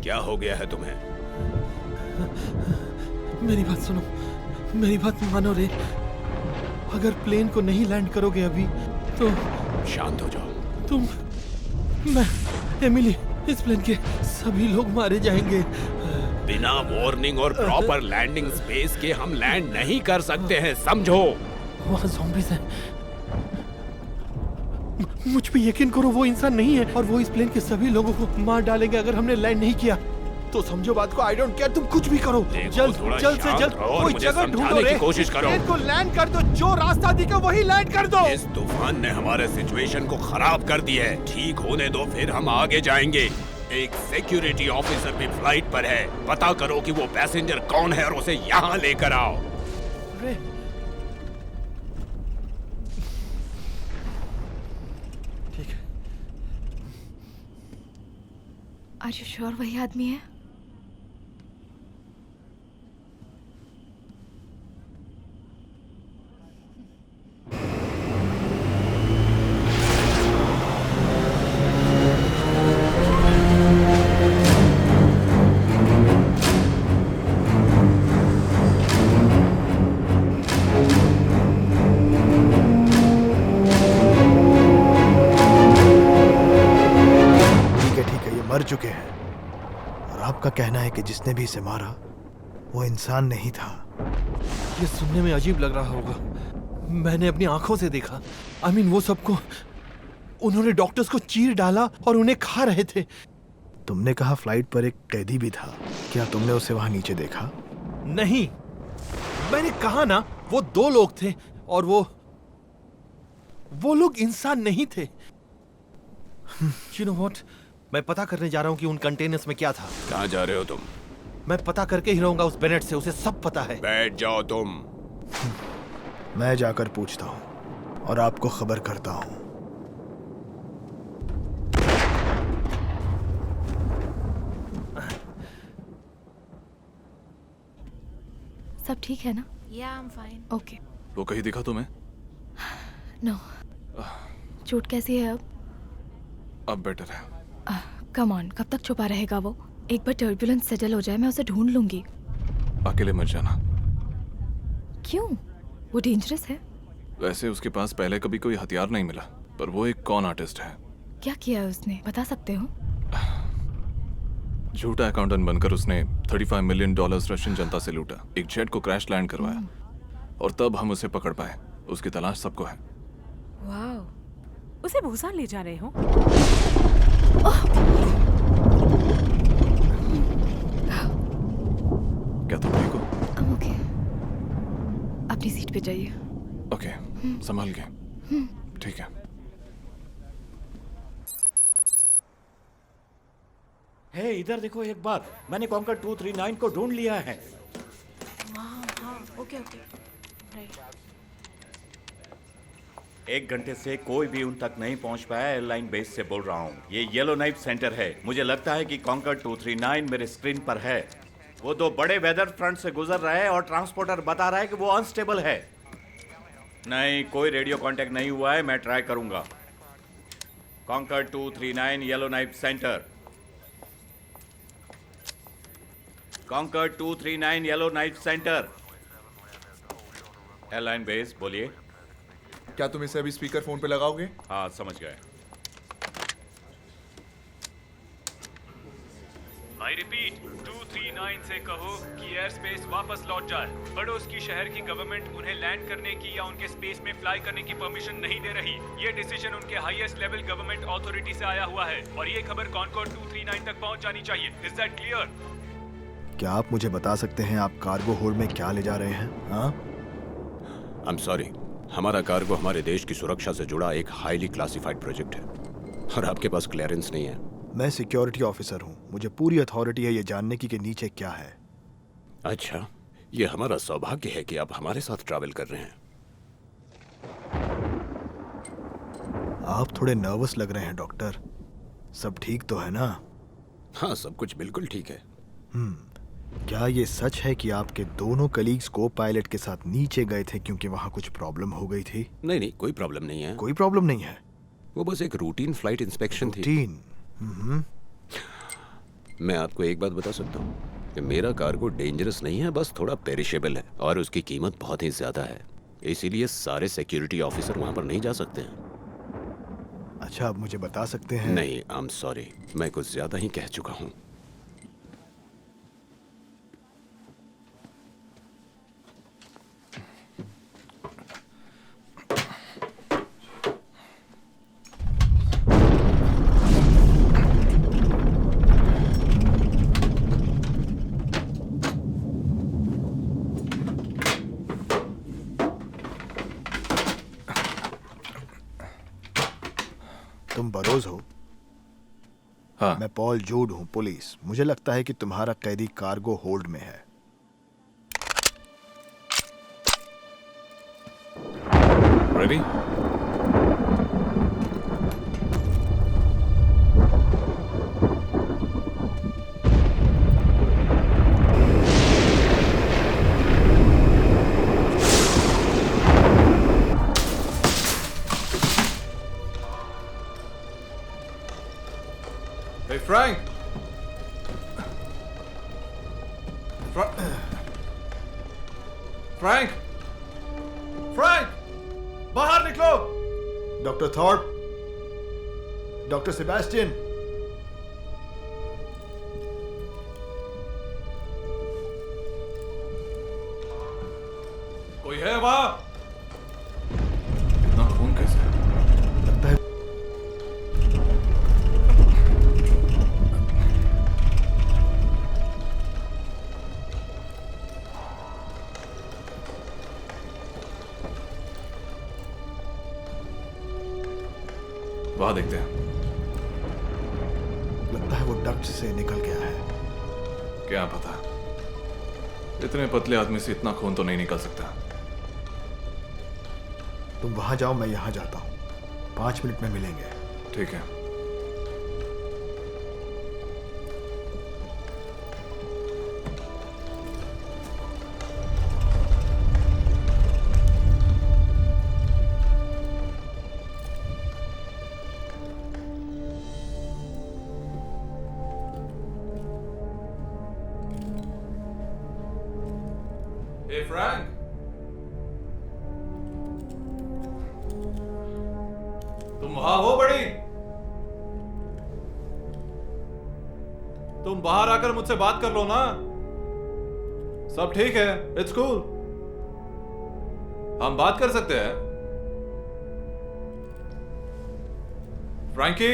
क्या हो गया है तुम्हें? मेरी बात सुनो, मेरी बात मानो रे। अगर प्लेन को नहीं लैंड करोगे अभी तो शांत हो जाओ। तुम, मैं, एमिली, इस प्लेन के सभी लोग मारे जाएंगे। बिना वार्निंग और प्रॉपर लैंडिंग स्पेस के हम लैंड नहीं कर सकते हैं, समझो। वहाँ ज़ॉम्बीज़ हैं। मुझ पे यकीन करो, वो इंसान नहीं है और वो इस प्लेन के सभी लोगों को मार डालेंगे अगर हमने लैंड नहीं किया। तो समझो बात को, आई डोंट केयर, तुम कुछ भी करो। जल्द से जल्द कोई जगह ढूंढो रे, कोशिश करो। प्लेन को लैंड कर दो, जो रास्ता दिखे वही लैंड कर दो। इस तूफान ने हमारे सिचुएशन को खराब कर दिया है। ठीक होने दो, फिर हम आगे जाएंगे। एक सिक्योरिटी ऑफिसर भी फ्लाइट पर है, पता करो कि वो पैसेंजर कौन है और उसे यहाँ लेकर आओ। ठीक है। आर यू श्योर वही आदमी है? मर चुके हैं और आपका कहना है कि जिसने भी इसे मारा वो इंसान नहीं था। ये सुनने में अजीब लग रहा होगा, मैंने अपनी आंखों से देखा। I mean, वो सबको, उन्होंने डॉक्टर्स को चीर डाला और उन्हें खा रहे थे। तुमने कहा फ्लाइट पर एक कैदी भी था, क्या तुमने उसे वहां नीचे देखा? नहीं, मैंने कहा ना, वो दो लोग थे और वो लोग इंसान नहीं थे। You know what? मैं पता करने जा रहा हूँ कि उन कंटेनर्स में क्या था। कहाँ जा रहे हो तुम? मैं पता करके ही रहूंगा उस बेनेट से, उसे सब पता है। बैठ जाओ तुम। मैं जाकर पूछता हूँ और आपको खबर करता हूँ। सब ठीक है ना? Yeah, I'm fine. ओके। वो कहीं दिखा तुम्हें? नो। चोट कैसी है अब? अब बेटर है। कम ऑन, कब तक छुपा रहेगा वो? एक बार टर्बुलेंस सेटल हो जाए, मैं उसे ढूंढ लूंगी। अकेले मत जाना। क्यों? वो डेंजरस है? वैसे उसके पास पहले कभी कोई हथियार नहीं मिला, पर वो एक कॉन आर्टिस्ट है। क्या किया है उसने, बता सकते हो? झूठा अकाउंटेंट बनकर उसने $35 मिलियन रशियन जनता से लूटा, एक जेट को क्रैश लैंड करवाया, और तब हम उसे पकड़ पाए। उसकी तलाश सबको है। वाह, उसे भूसान ले जा रहे हो? क्या तुम ठीक हो? ओके, अपनी सीट पे जाइए। ओके, संभाल के। ठीक है। हे, इधर देखो एक बार, मैंने कॉन्कर 239 को ढूंढ लिया है। हाँ, ओके ओके, राइट। 1 घंटे से कोई भी उन तक नहीं पहुंच पाया। एयरलाइन बेस से बोल रहा हूँ। ये येलो नाइफ सेंटर है। मुझे लगता है कि कॉन्कर 239 मेरे स्क्रीन पर है। वो 2 बड़े वेदर फ्रंट से गुजर रहा है और ट्रांसपोर्टर बता रहा है कि वो अनस्टेबल है। नहीं, कोई रेडियो कांटेक्ट नहीं हुआ है। मैं ट्राई करूंगा। Conquer 239 yellow knife centre. Conquer 239 yellow knife centre. Airline base, बोलिए। क्या तुम इसे अभी स्पीकर फोन पे लगाओगे? हाँ, समझ गए। आई रिपीट, 239 से कहो कि एयर स्पेस वापस लौट जाए। पड़ोस की शहर की गवर्नमेंट उन्हें लैंड करने की या उनके स्पेस में फ्लाई करने की परमिशन नहीं दे रही। ये डिसीजन उनके हाईएस्ट लेवल गवर्नमेंट अथॉरिटी से आया हुआ है और ये खबर कॉनकॉर्ड 239 तक पहुंच जानी चाहिए। Is that clear? क्या आप मुझे बता सकते हैं आप कार्गो होल्ड में क्या ले जा रहे हैं? हाँ? आई एम सॉरी, हमारा कार्गो हमारे देश की सुरक्षा से जुड़ा एक हाईली क्लासिफाइड प्रोजेक्ट है और आपके पास क्लियरेंस नहीं है। मैं सिक्योरिटी ऑफिसर हूँ, मुझे पूरी अथॉरिटी है ये जानने की कि नीचे क्या है। अच्छा, ये हमारा सौभाग्य है कि आप हमारे साथ ट्रैवल कर रहे हैं। आप थोड़े नर्वस लग रहे हैं डॉक्टर। सब ठीक तो है ना? हाँ, सब कुछ बिल्कुल ठीक है। क्या ये सच है कि आपके दोनों कलीग्स को पायलट के साथ नीचे गए थे क्योंकि वहां कुछ प्रॉब्लम हो गई थी? नहीं, कोई प्रॉब्लम नहीं है। कोई प्रॉब्लम नहीं है? वो बस एक रूटीन फ्लाइट इंस्पेक्शन थी। रूटीन? मैं आपको एक बात बता सकता हूँ कि मेरा कार्गो डेंजरस नहीं है, बस थोड़ा पेरिशेबल है और उसकी कीमत बहुत ही ज्यादा है। इसीलिए सारे सिक्योरिटी ऑफिसर वहां पर नहीं जा सकते हैं। अच्छा, आप मुझे बता सकते हैं? नहीं, आई एम सॉरी, मैं कुछ ज्यादा ही कह चुका हूँ। तुम बरोज हो? हाँ। मैं पॉल जूड हूँ, पुलिस। मुझे लगता है कि तुम्हारा कैदी कार्गो होल्ड में है। रेडी? फ्रैंक! फ्रैंक! फ्रैंक! बाहर निकलो! डॉक्टर थॉर्प, डॉक्टर सेबेस्टियन, कोई है वहां? इतना खून कैसे? लगता है वहां देखते हैं। लगता है वो डक्ट से निकल गया है। क्या पता, इतने पतले आदमी से इतना खून तो नहीं निकल सकता। तुम वहां जाओ, मैं यहां जाता हूं। 5 मिनट में मिलेंगे। ठीक है। फ्रैंक! तुम वहां हो बड़ी? तुम बाहर आकर मुझसे बात कर लो ना। सब ठीक है, इट्स कूल। हम बात कर सकते हैं। फ्रैंकी,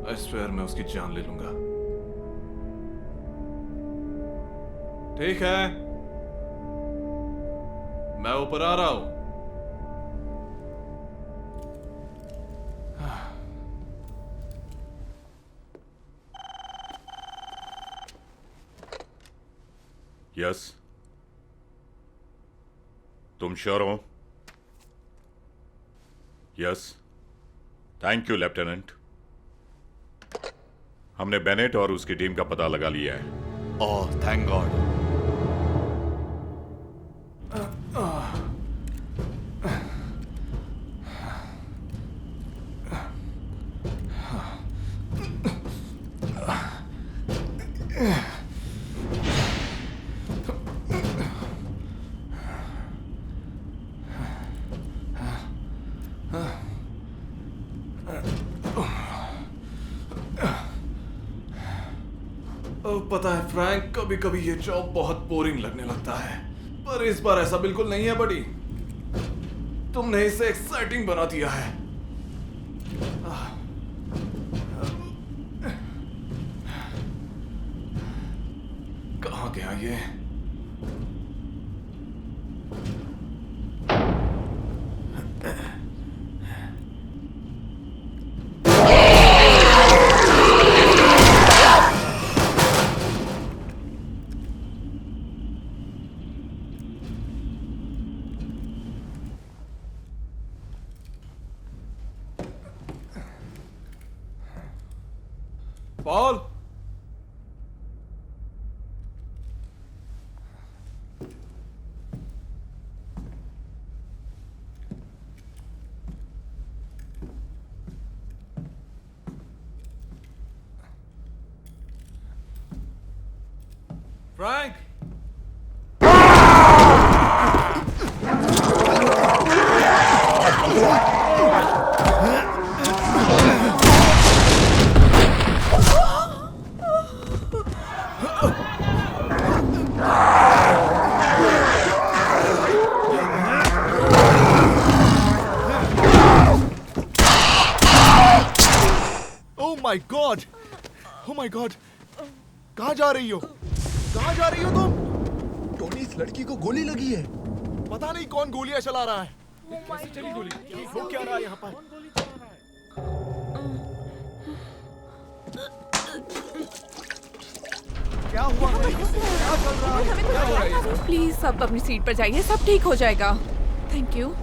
आई स्वेयर मैं उसकी जान ले लूंगा। ठीक है, मैं ऊपर आ रहा हूं। यस, तुम श्योर हो? Yes, thank you lieutenant. हमने बेनेट और उसकी टीम का पता लगा लिया है। Oh thank God. पता है फ्रैंक, कभी कभी ये जॉब बहुत बोरिंग लगने लगता है, पर इस बार ऐसा बिल्कुल नहीं है बडी। तुमने इसे एक्साइटिंग बना दिया है। कहाँ गया ये? Paul, Frank, my God, oh my God, कहाँ जा रही हो? कहाँ जा रही हो तुम? टोनी, इस लड़की को गोली लगी है। पता नहीं कौन गोलियां चला रहा है। कैसे चली गोली? हो क्या रहा है यहाँ पर? क्या हुआ? क्या चल रहा है? क्या हो रहा है? प्लीज सब अपनी सीट पर जाइए, सब ठीक हो जाएगा। Thank you.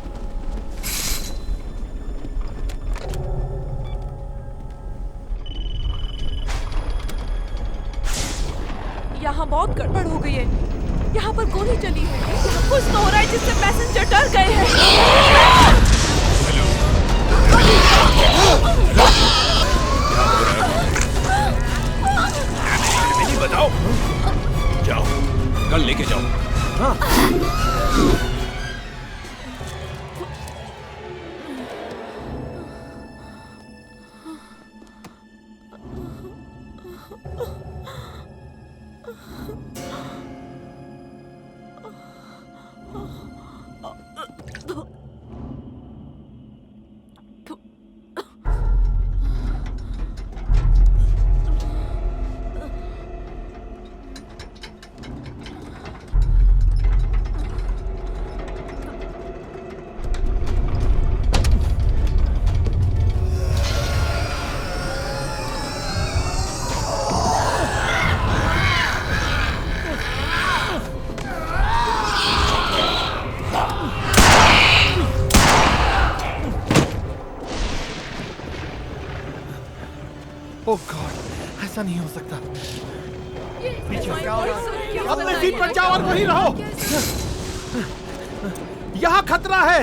यहाँ बहुत गड़बड़ हो गई है। यहाँ पर गोली चली है। यहाँ कुछ तो हो रहा है जिससे पैसेंजर डर गए हैं। बताओ, जाओ, कल लेके जाओ। हाँ। ओह गॉड, ऐसा नहीं हो सकता। अपने सीट पर जाओ और वहीं रहो। यहाँ खतरा है।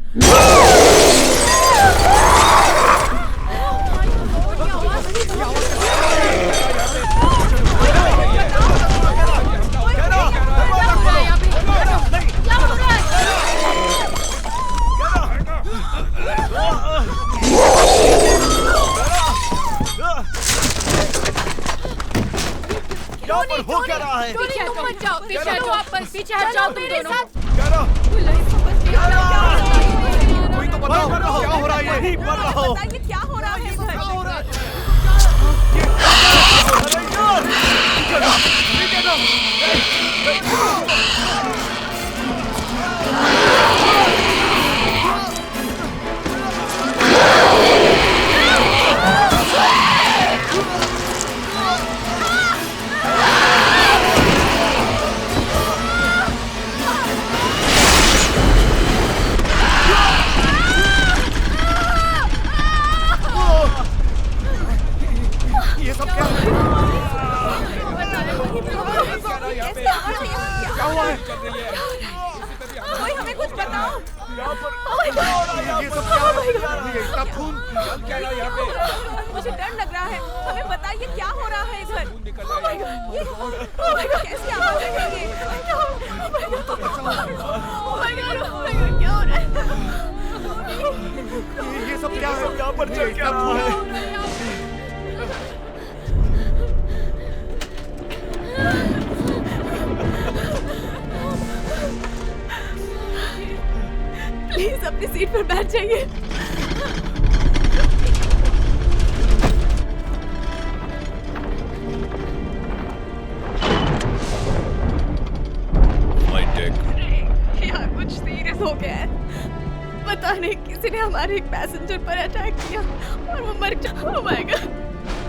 यहाँ पर हो क्या रहा है? टोनी, तुम मत जाओ, पीछे हटो, वापस पीछे हट जाओ तुम दोनों। कोई तो बताओ क्या हो रहा है? ये पढ़ रहा हो। बताइए क्या हो रहा है इधर? ये सब क्या है? क्या हुआ है? कोई हमें कुछ बताओ। यहाँ पर क्या हो रहा है? ये सब क्या है? ये इतना खून क्या रहा है यहाँ पे? मुझे डर लग रहा है। हमें बताइए क्या हो रहा है इधर? Oh my God, ये कैसी आवाज है ये? Oh my God, क्या हो रहा है? ये सब क्या है? यहाँ पर चल क्या रहा है? प्लीज अपनी सीट पर बैठ जाइए। यहाँ कुछ सीरियस हो गया है। पता नहीं किसी ने हमारे एक पैसेंजर पर अटैक किया और वो मर गया। Oh my God।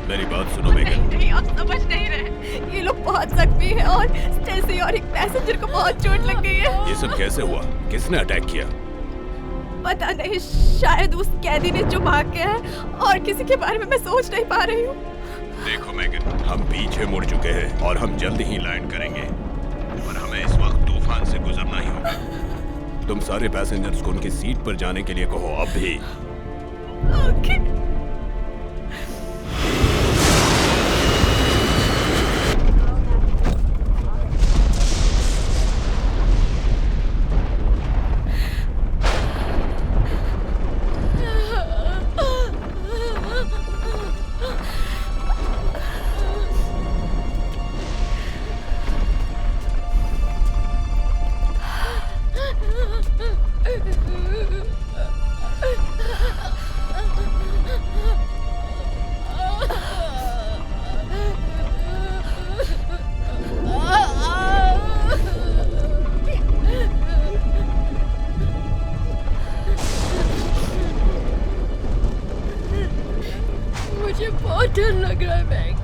मेरी बात सुनो मेगन। नहीं, आप समझ नहीं रहे। ये लोग बहुत जख्मी हैं और स्टेसी और एक पैसेंजर को बहुत चोट लग गई है। ये सब कैसे हुआ? किसने अटैक किया? पता नहीं, शायद उस कैदी ने जो भाग गया है और किसी के बारे में मैं सोच नहीं पा रही हूँ। देखो मैगन, हम पीछे मुड़ चुके हैं और हम जल्द ही लैंड करेंगे, पर हमें इस वक्त तूफान से गुजरना ही होगा। तुम सारे पैसेंजर्स को उनकी सीट पर जाने के लिए कहो अब भी। ओके। मुझे बहुत डर लग रहा है मैक।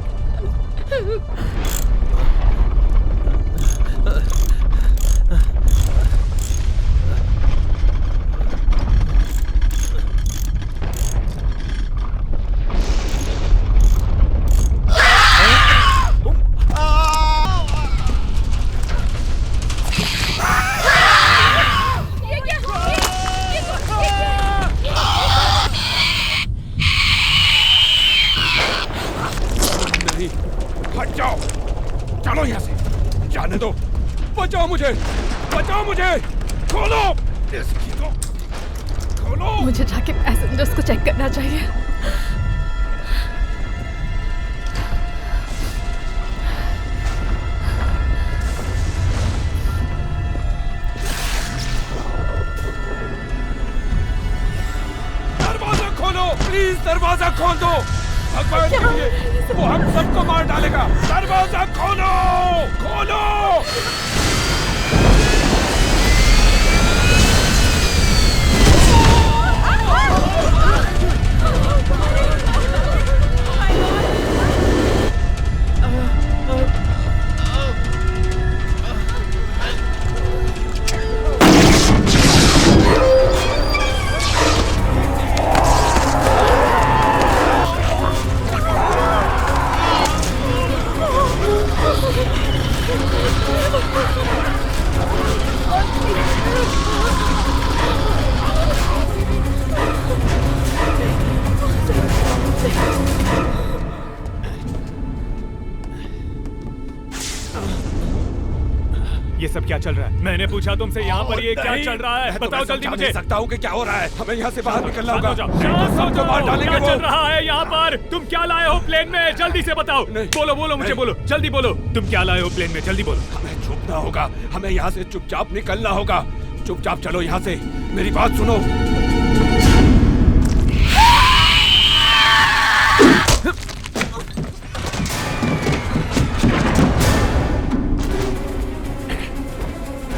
हट जाओ, चलो यहाँ से, जाने दो, बचाओ मुझे, खोलो इसकी को, खोलो। मुझे जाके पैसेंजर्स को चेक करना चाहिए। दरवाजा खोलो, प्लीज दरवाजा खोल दो, भगवान के लिए, वो हम सबको मार डालेगा। दरवाजा खोलो, खोलो। सब क्या चल रहा है? मैंने पूछा तुमसे यहाँ पर ये क्या चल रहा है? बताओ जल्दी मुझे। सकता हूँ कि क्या हो रहा है। हमें यहाँ से बाहर निकलना होगा। सबको मार डालेंगे। क्या चल रहा है यहाँ पर? तुम क्या लाए हो प्लेन में? जल्दी से बताओ। बोलो बोलो मुझे बोलो, जल्दी बोलो। तुम क्या लाए हो प्लेन में? जल्दी बोलो। हमें छुपना होगा। हमें यहाँ से चुपचाप निकलना होगा। चुपचाप चलो यहाँ से। मेरी बात सुनो।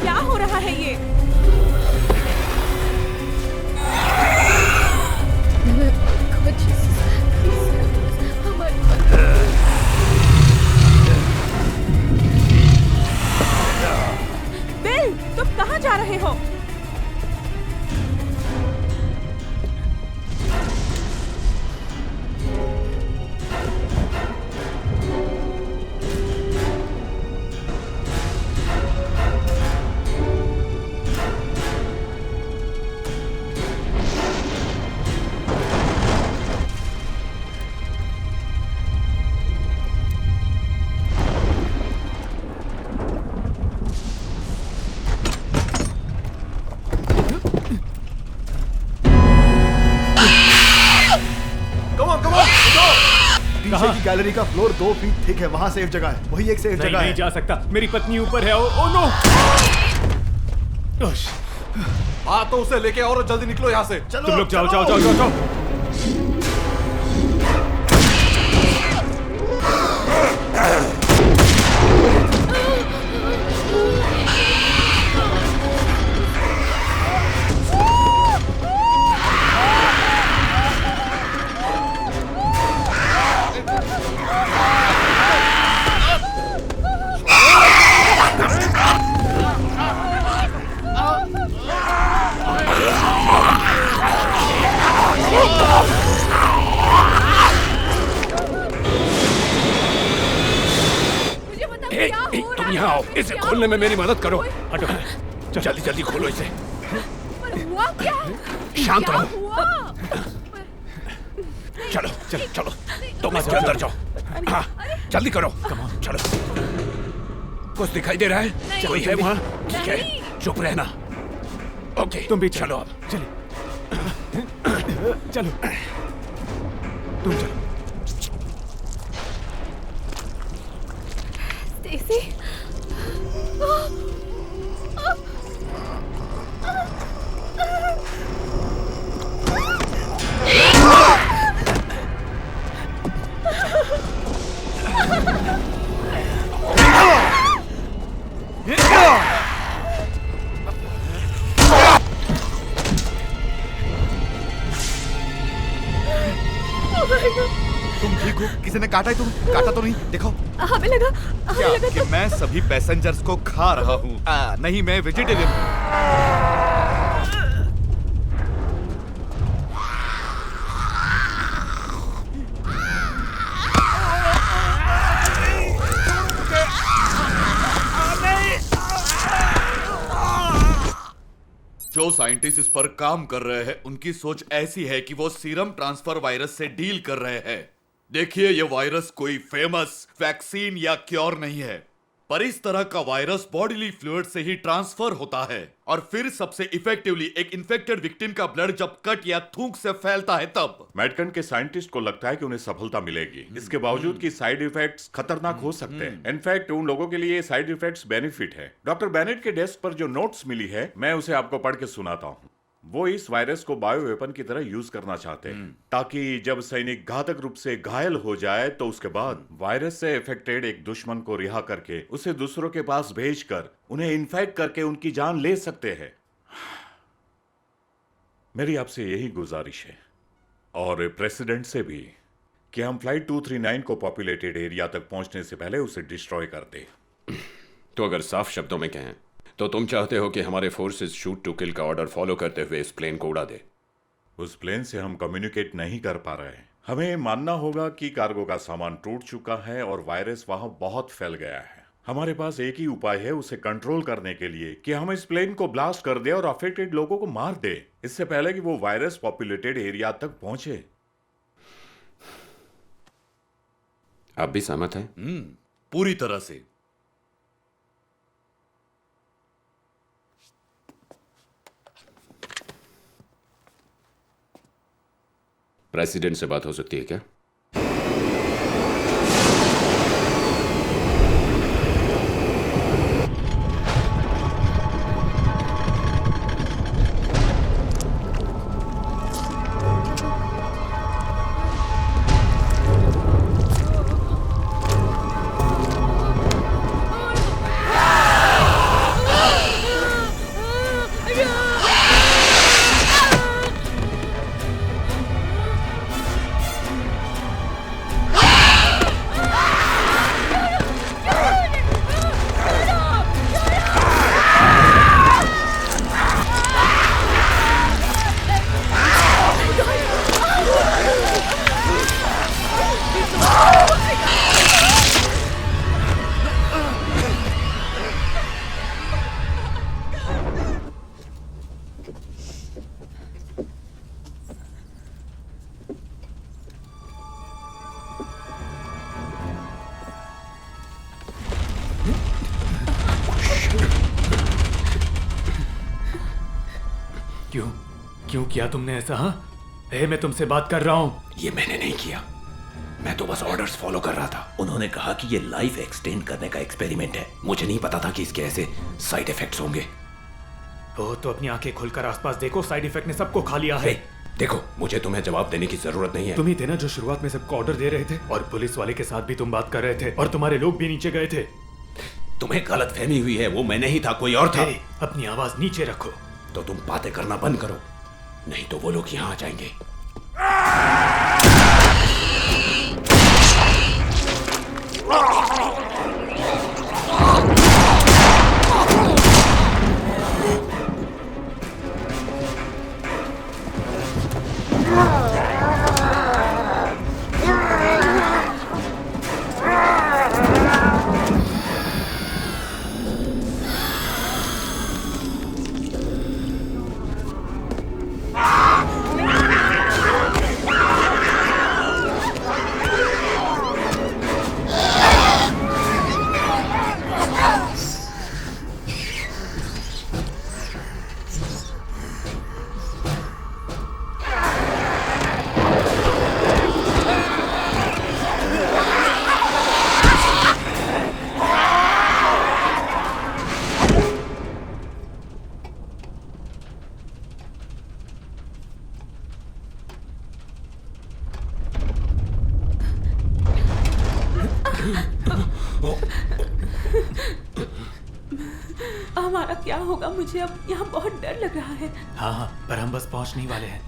क्या हो रहा है ये? बिल, तुम कहाँ जा रहे हो? पीछे की गैलरी का फ्लोर 2 फीट थिक है, वहाँ सेफ जगह है। वही एक सेफ जगह है। नहीं जा सकता, मेरी पत्नी ऊपर है। Oh no! हाँ तो उसे लेके और जल्दी निकलो यहाँ से। तुम लोग जाओ जाओ जाओ जाओ जाओ। तुम यहाँ आओ, इसे खोलने में मेरी मदद करो। हटो, जल्दी जल्दी खोलो इसे। हुआ क्या? शांत रहो। हुआ? चलो चलो चलो, तुम इसके अंदर जाओ। हाँ, जल्दी करो। चलो। कुछ दिखाई दे रहा है? कोई है वहाँ? ठीक है, चुप रहना। ओके, तुम भी चलो अब। चलो चलो, तुम चलो। स्टेसी, तुम ठीक हो? किसी ने काटा है तुम? काटा तो नहीं? देखो। हमें लगा कि मैं सभी पैसेंजर्स को खा रहा हूँ। नहीं, मैं वेजिटेरियन हूँ। जो साइंटिस्ट इस पर काम कर रहे हैं उनकी सोच ऐसी है कि वो सीरम ट्रांसफर वायरस से डील कर रहे हैं। देखिए, ये वायरस कोई फेमस वैक्सीन या क्योर नहीं है, पर इस तरह का वायरस बॉडीली फ्लूइड से ही ट्रांसफर होता है और फिर सबसे इफेक्टिवली एक इन्फेक्टेड विक्टिम का ब्लड जब कट या थूक से फैलता है तब। मेडकन के साइंटिस्ट को लगता है कि उन्हें सफलता मिलेगी, इसके बावजूद कि साइड इफेक्ट्स खतरनाक हो सकते हैं। इनफैक्ट उन लोगों के लिए साइड इफेक्ट्स बेनिफिट है। डॉक्टर बेनेट के डेस्क पर जो नोट्स मिली है, मैं उसे आपको पढ़ के सुनाता हूँ। वो इस वायरस को बायो वेपन की तरह यूज करना चाहते हैं, ताकि जब सैनिक घातक रूप से घायल हो जाए तो उसके बाद वायरस से इफेक्टेड एक दुश्मन को रिहा करके उसे दूसरों के पास भेजकर उन्हें इन्फेक्ट करके उनकी जान ले सकते हैं। मेरी आपसे यही गुजारिश है और प्रेसिडेंट से भी कि हम फ्लाइट 239 को पॉपुलेटेड एरिया तक पहुंचने से पहले उसे डिस्ट्रॉय कर दे। तो अगर साफ शब्दों में कहें तो तुम चाहते हो कि हमारे फोर्सेस शूट टू किल का ऑर्डर फॉलो करते हुए इस प्लेन को उड़ा दे। उस प्लेन से हम कम्युनिकेट नहीं कर पा रहे हैं। हमें मानना होगा कि कार्गो का सामान टूट चुका है और वायरस वहां बहुत फैल गया है। हमारे पास एक ही उपाय है उसे कंट्रोल करने के लिए कि हम इस प्लेन को ब्लास्ट कर दे और अफेक्टेड लोगों को मार दे, इससे पहले कि वो वायरस पॉपुलेटेड एरिया तक पहुंचे। आप भी सहमत हैं? पूरी तरह से। प्रेसिडेंट से बात हो सकती है क्या? क्यों किया तुमने ऐसा? हाँ, मैं तुमसे बात कर रहा हूँ। ये मैंने नहीं किया, मैं तो बस ऑर्डर्स फॉलो कर रहा था। उन्होंने कहा कि ये लाइफ एक्सटेंड करने का एक्सपेरिमेंट है। मुझे नहीं पता था कि इसके ऐसे साइड इफेक्ट्स होंगे। ओ, तो अपनी आंखें खोलकर आसपास देखो, साइड इफेक्ट ने सबको खा लिया है। देखो, मुझे तुम्हें जवाब देने की जरूरत नहीं है। तुम ही थे ना जो शुरुआत में सबको ऑर्डर दे रहे थे, और पुलिस वाले के साथ भी तुम बात कर रहे थे, और तुम्हारे लोग भी नीचे गए थे। तुम्हें गलत फहमी हुई है, वो मैं नहीं था, कोई और था। अपनी आवाज नीचे रखो। तो तुम बातें करना बंद करो, नहीं तो वो लोग यहाँ आ जाएंगे। हमारा क्या होगा? मुझे अब यहाँ बहुत डर लग रहा है। हाँ, पर हम बस पहुंचने ही वाले हैं।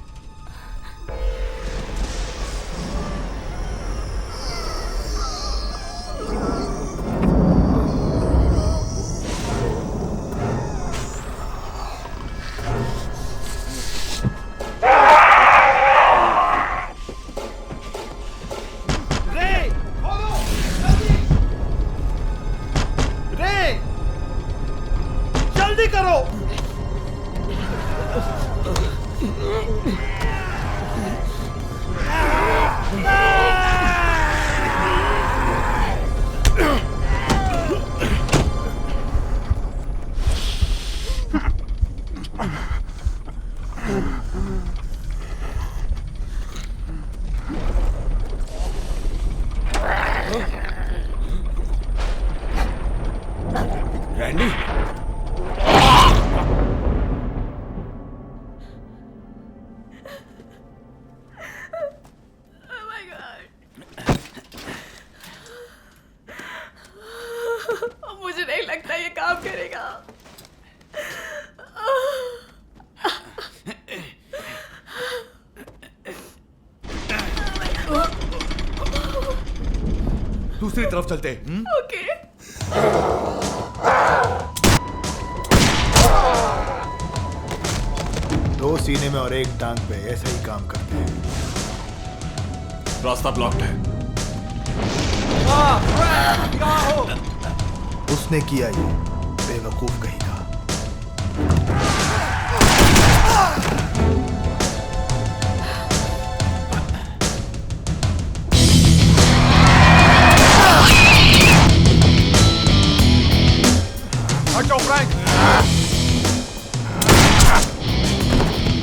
मुझे नहीं लगता ये काम करेगा। दूसरी तरफ चलते हैं। ओके। दो सीने में और एक टांग पे, ऐसा ही काम करते हैं। रास्ता ब्लॉक्ड है। उसने किया ये, बेवकूफ कहीं का। हटो फ्रैंक।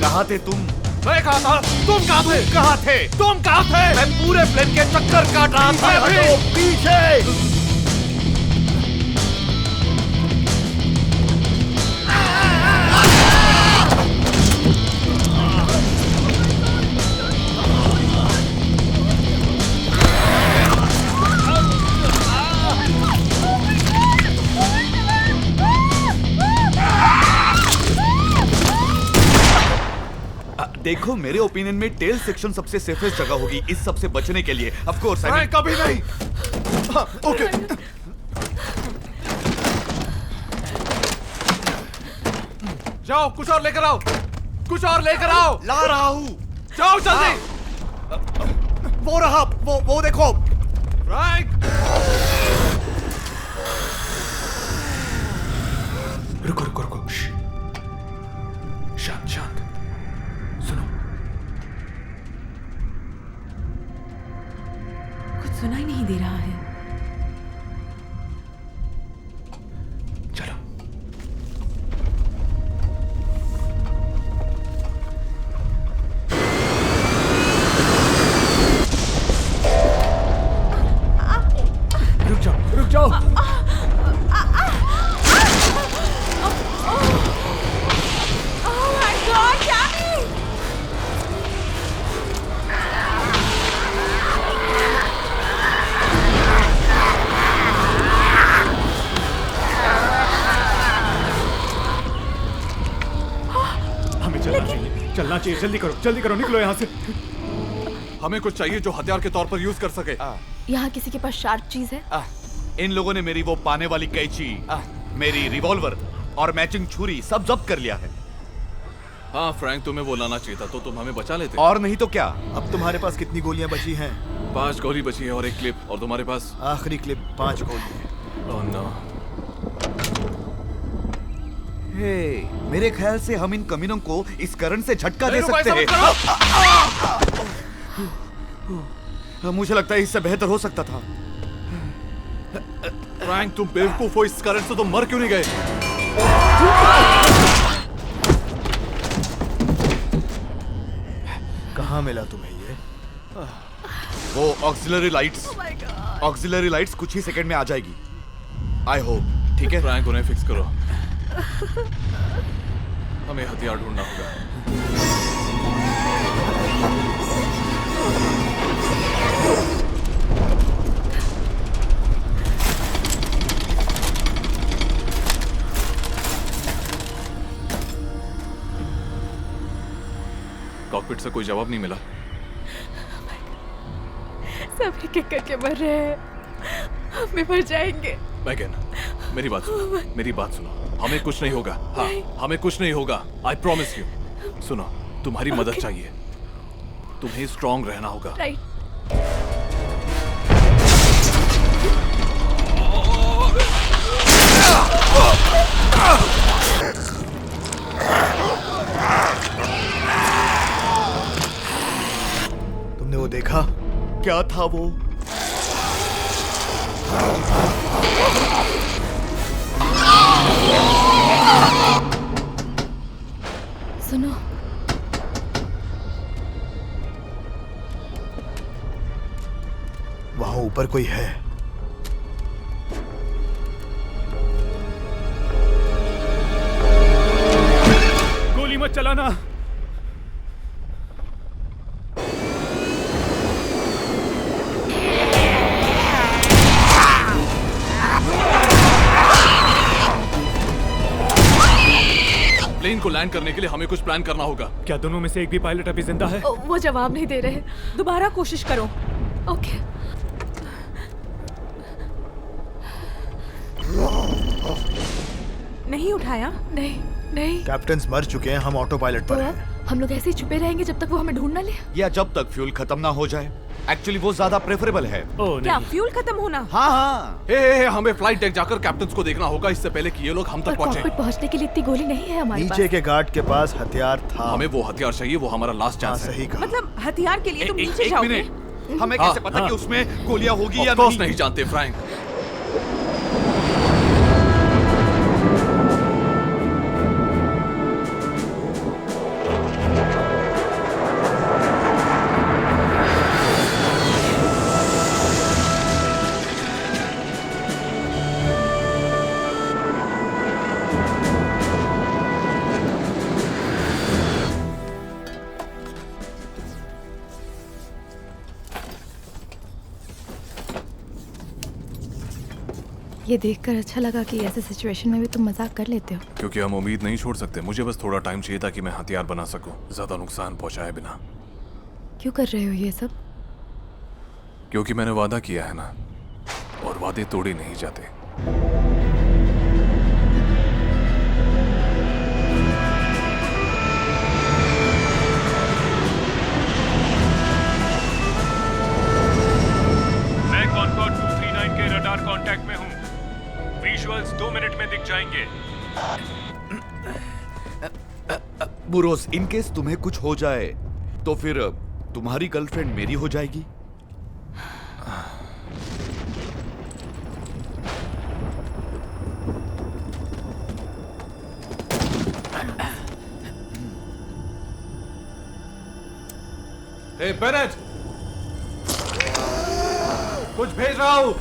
कहाँ थे तुम? मैं कहाँ था? तुम कहाँ थे? तुम कहाँ थे? मैं पूरे प्लेन के चक्कर काट रहा था। पीछे देखो, मेरे ओपिनियन में टेल सेक्शन सबसे सेफेस्ट जगह होगी इस सब से बचने के लिए। ऑफ कोर्स कभी नहीं। ओके जाओ, कुछ और लेकर आओ, कुछ और लेकर आओ। ला रहा हूँ। जाओ जल्दी। वो रहा, वो देखो। फ्रैंक, रुको रुको रुको। शांत शांत, सुनो। कुछ सुनाई नहीं दे रहा है। चलो। रुक जाओ। चलना चाहिए। जल्दी करो, निकलो यहाँ से। हमें कुछ चाहिए जो हथियार के तौर पर यूज कर सके। यहाँ किसी के पास शार्प चीज है? इन लोगों ने मेरी वो पाने वाली कैंची, मेरी रिवॉल्वर और मैचिंग छुरी सब जब्त कर लिया है। हाँ फ्रैंक, तुम्हें वो लाना चाहिए था तो तुम हमें बचा लेते। और नहीं तो क्या। अब तुम्हारे पास कितनी गोलियां बची हैं? 5 गोली बची है और 1 क्लिप। और तुम्हारे पास? आखिरी क्लिप 5 गोली। Oh no. मेरे ख्याल से हम इन कमीनों को इस करंट से झटका दे सकते हैं। मुझे लगता है इससे बेहतर हो सकता था। फ्रैंक, तुम बेवकूफ हो। इस करंट से तुम मर क्यों नहीं गए? कहाँ मिला तुम्हें ये? वो ऑक्सिलरी लाइट्स कुछ ही सेकंड में आ जाएगी। I hope. ठीक है फ्रैंक, उन्हें फिक्स करो। हमें हथियार ढूंढना होगा। कॉकपिट से कोई जवाब नहीं मिला। सब एक एक करके मर रहे हैं। हम भी मर जाएंगे। मैगन, मेरी बात सुनो। हमें कुछ नहीं होगा। हाँ, हमें कुछ नहीं होगा। I promise you. सुनो, तुम्हारी मदद चाहिए। तुम्हें स्ट्रांग रहना होगा। राइट। तुमने वो देखा? क्या था वो? सुनो, वहां ऊपर कोई है। गोली मत चलाना। प्लेन को लैंड करने के लिए हमें कुछ प्लान करना होगा। क्या दोनों में से एक भी पायलट अभी जिंदा है? वो जवाब नहीं दे रहे। दोबारा कोशिश करो। ओके। नहीं उठाया? नहीं। कैप्टन मर चुके हैं, हम ऑटो पायलट पर हैं। हम लोग ऐसे ही छुपे रहेंगे जब तक वो हमें ढूंढ ना ले? या जब तक फ्यूल खत्म ना हो जाए। एक्चुअली वो ज्यादा प्रेफरेबल है। क्या फ्यूल खत्म होना? हाँ। हमें फ्लाइट डेक जाकर कैप्टन को देखना होगा इससे पहले कि ये लोग हम तक पहुंचे। पहुंचने के लिए इतनी गोली नहीं है हमारे पास। नीचे के गार्ड के पास हथियार था। हमें वो हथियार चाहिए, वो हमारा लास्ट चांस है। सही कहा। मतलब हथियार के लिए तुम नीचे जाओगे? हमें कैसे पता कि उसमें गोलियां होगी या नहीं जानते फ्रैंक। ये देखकर अच्छा लगा कि ऐसे सिचुएशन में भी तुम मजाक कर लेते हो। क्योंकि हम उम्मीद नहीं छोड़ सकते। मुझे बस थोड़ा टाइम चाहिए था कि मैं हथियार बना सकूं, ज्यादा नुकसान पहुंचाए बिना। क्यों कर रहे हो ये सब? क्योंकि मैंने वादा किया है ना, और वादे तोड़े नहीं जाते। मैं कॉनकॉर्ड 239 के रडार कांटेक्ट में हूँ। विजुअल्स 2 मिनट में दिख जाएंगे। बुरोस, इन केस तुम्हें कुछ हो जाए तो फिर तुम्हारी गर्लफ्रेंड मेरी हो जाएगी। ए बेनेट, कुछ भेज रहा हूं।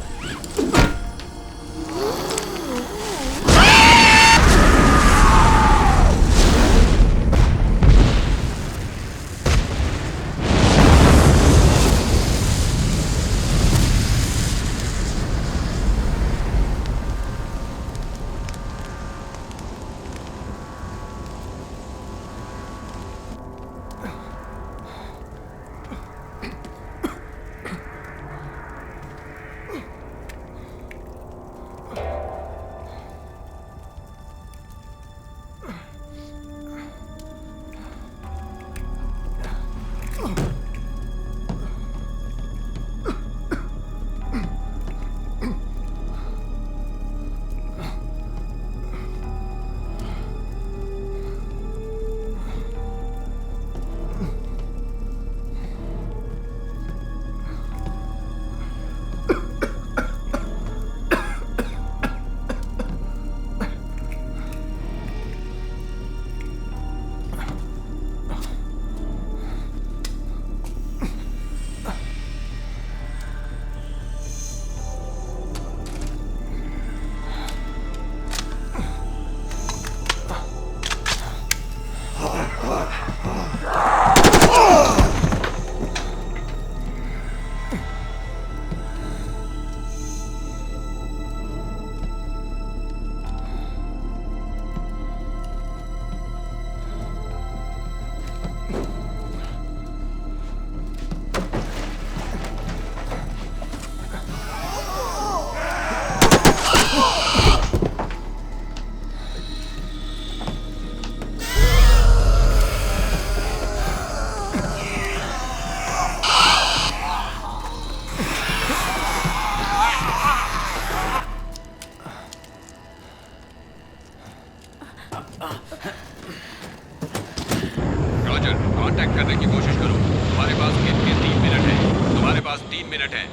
कांटेक्ट करने की कोशिश करो। तुम्हारे पास कितने 3 मिनट है? तुम्हारे पास 3 मिनट है।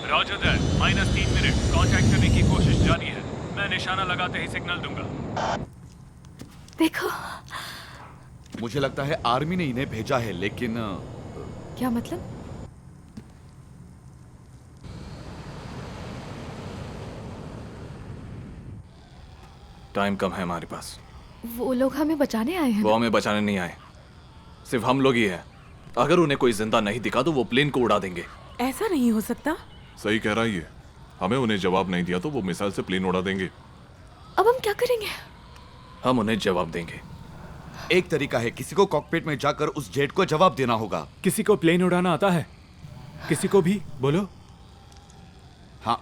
Roger that, -3 minute. कांटेक्ट करने की कोशिश जारी है। मैं निशाना लगाते ही सिग्नल दूंगा। देखो, मुझे लगता है आर्मी ने इन्हें भेजा है, लेकिन क्या मतलब? टाइम कम है हमारे पास। वो लोग हमें बचाने आए हैं वो हमें बचाने नहीं आए, सिर्फ हम लोग ही हैं। अगर उन्हें कोई जिंदा नहीं दिखा तो वो प्लेन को उड़ा देंगे। ऐसा नहीं हो सकता। सही कह रहा है ये। हमें उन्हें जवाब नहीं दिया तो वो मिसाइल से प्लेन उड़ा देंगे। अब हम क्या करेंगे? हम उन्हें जवाब देंगे। एक तरीका है, किसी को कॉकपिट में जाकर उस जेट को जवाब देना होगा। किसी को प्लेन उड़ाना आता है? किसी को भी बोलो। हाँ।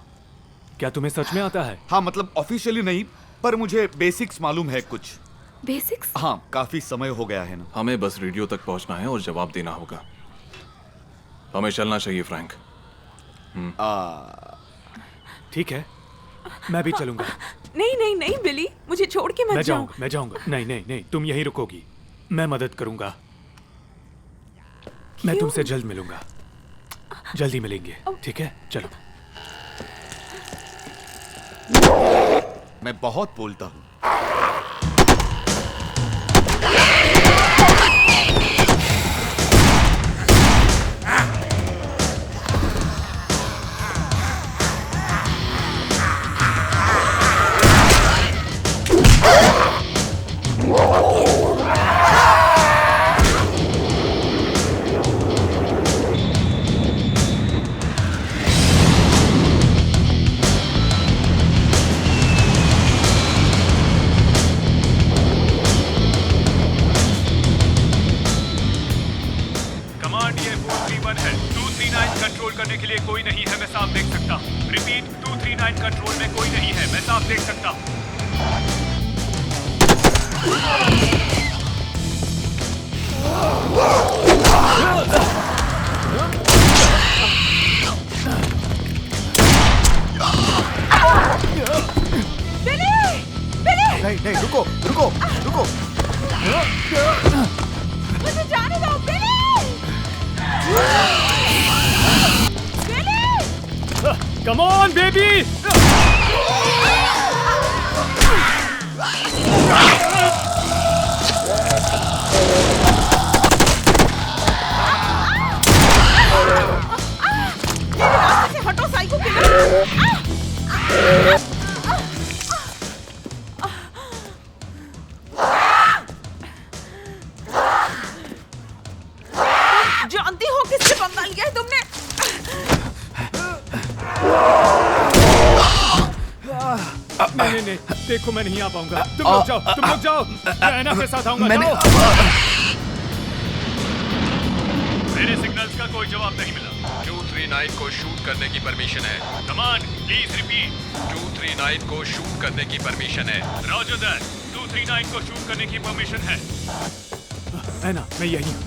क्या तुम्हें सच में आता है? हाँ, मतलब ऑफिशियली नहीं, पर मुझे बेसिक्स मालूम है कुछ। बेसिक्स? हाँ, काफी समय हो गया है ना। हमें बस रेडियो तक पहुंचना है और जवाब देना होगा। हमें चलना चाहिए फ्रैंक। ठीक है, मैं भी चलूंगा। नहीं नहीं नहीं बिली, मुझे छोड़ के मत जाओ। मैं जाऊंगा। नहीं नहीं नहीं, तुम यहीं रुकोगी। मैं मदद करूंगा। मैं तुमसे जल्द मिलूंगा। जल्दी मिलेंगे, ठीक है? चलो। मैं बहुत बोलता हूँ। करने के लिए कोई नहीं है, मैं साफ देख सकता हूँ। रिपीट, 239 कंट्रोल में कोई नहीं है, मैं साफ देख सकता हूँ। नहीं नहीं, रुको रुको रुको। मुझे जाने दो, कम ऑन बेबी। हटो साइको किलर। जानती हो किससे पंगा लिया है तुमने? नहीं, देखो मैं नहीं आ पाऊंगा। तुम लोग जाओ, मैं ऐना के साथ आऊंगा। मेरे सिग्नल्स का कोई जवाब नहीं मिला। 239 को शूट करने की परमिशन है। Command please repeat. 239 को शूट करने की परमिशन है। रॉजर दैट, 239 को शूट करने की परमिशन है। ऐना, मैं यही हूँ।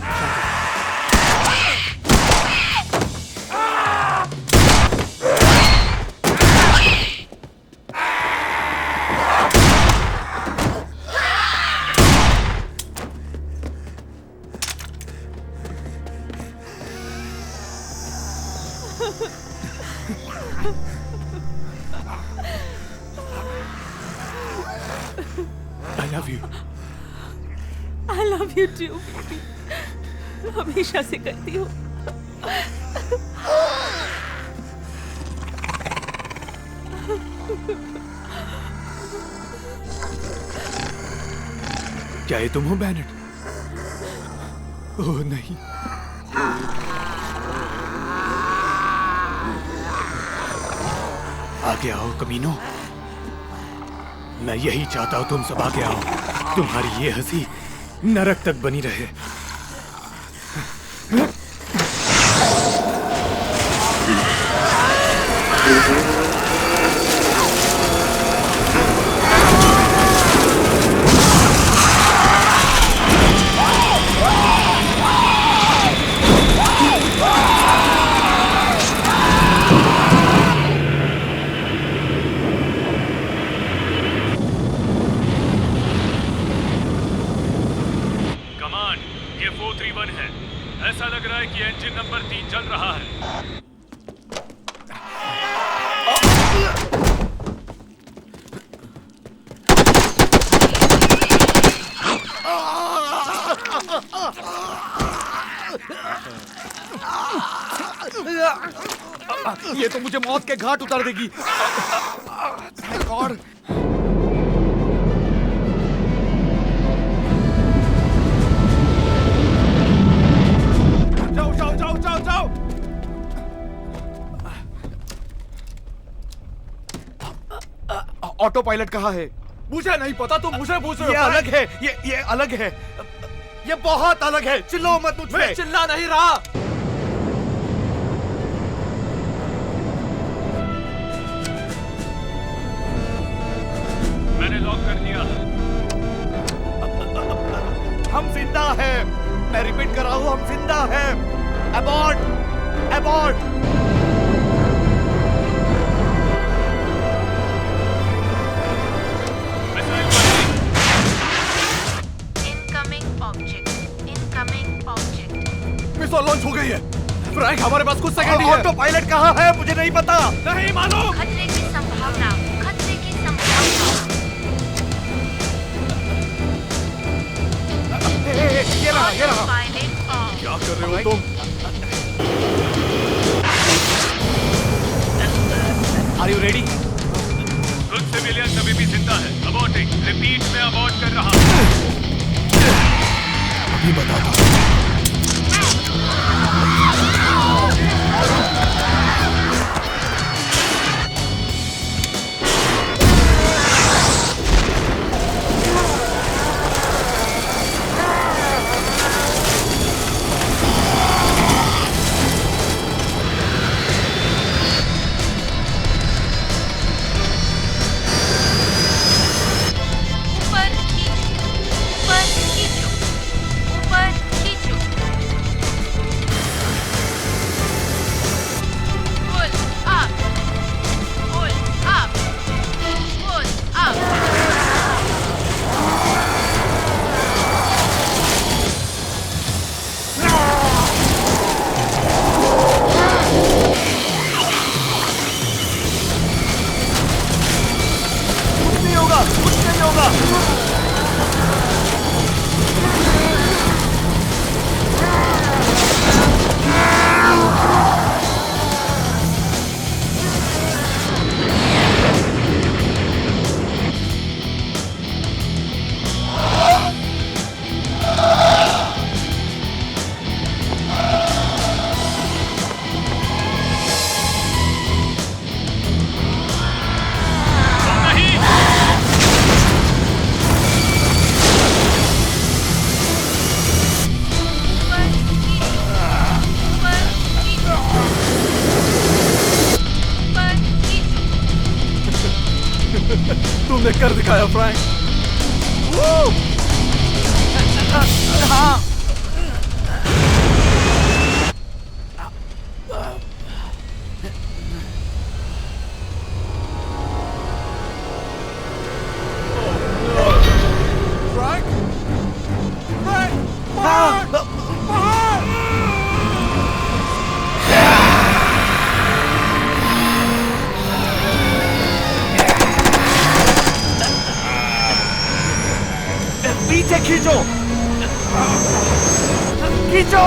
I love you too, baby. हमेशा से करती हूँ। क्या ये तुम हो बैनेट? ओह नहीं। आगे आओ कमीनो। मैं यही चाहता हूं, तुम सब आगे आओ। तुम्हारी ये हंसी नरक तक बनी रहे। ऐसा लग रहा है कि इंजन नंबर 3 चल रहा है। ये तो मुझे मौत के घाट उतार देगी। गॉड। जाओ। ऑटो पायलट कहाँ है? मुझे नहीं पता, तुम मुझे पूछ रहे हो। ये अलग है, ये अलग है, ये बहुत अलग है। चिल्लो मत मुझ पे। चिल्ला नहीं रहा। मैंने लॉक कर दिया। हम जिंदा हैं। मैं रिपीट कर रहा हूँ, हम जिंदा हैं। Abort, abort. मिसाइल लॉन्च हो गई है। फ्रैंक, हमारे पास कुछ सेकंड ही है। ऑटो पायलट कहाँ है? मुझे नहीं पता। नहीं मालूम। खतरे की संभावना, खतरे की संभावना। ये रहा। क्या कर रहे हो तुम? Are you ready? कुछ सिविलियन अभी भी जिंदा है। अबॉर्टिंग। रिपीट, मैं अबॉर्ट कर रहा हूँ। अभी बता दो। तुमने कर दिखाया फ्रैंक। हाँ। पीछे खींचो, खींचो।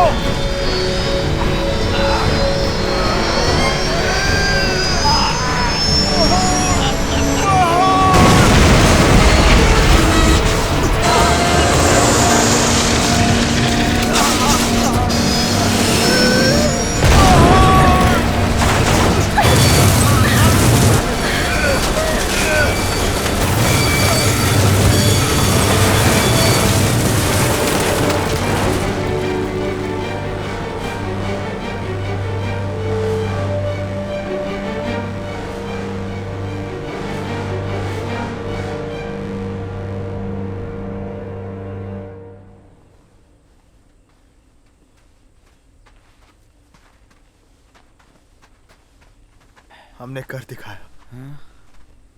हमने कर दिखाया।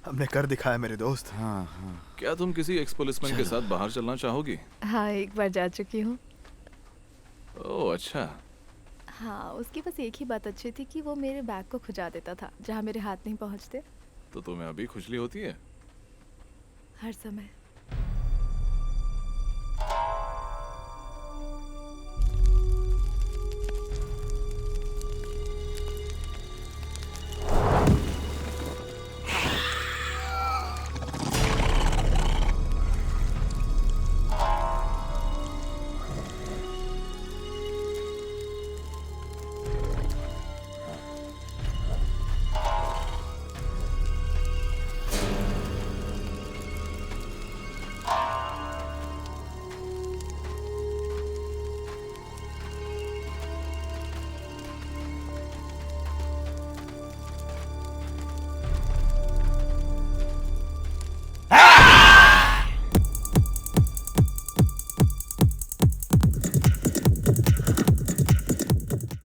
हमने कर दिखाया मेरे दोस्त। हाँ हाँ। क्या तुम किसी एक्स पुलिसमैन के साथ बाहर चलना चाहोगी? हाँ, एक बार जा चुकी हूँ। ओह अच्छा। हाँ, उसकी बस एक ही बात अच्छी थी कि वो मेरे बैग को खुजा देता था जहाँ मेरे हाथ नहीं पहुँचते। तो तुम्हें अभी खुजली होती है? हर समय।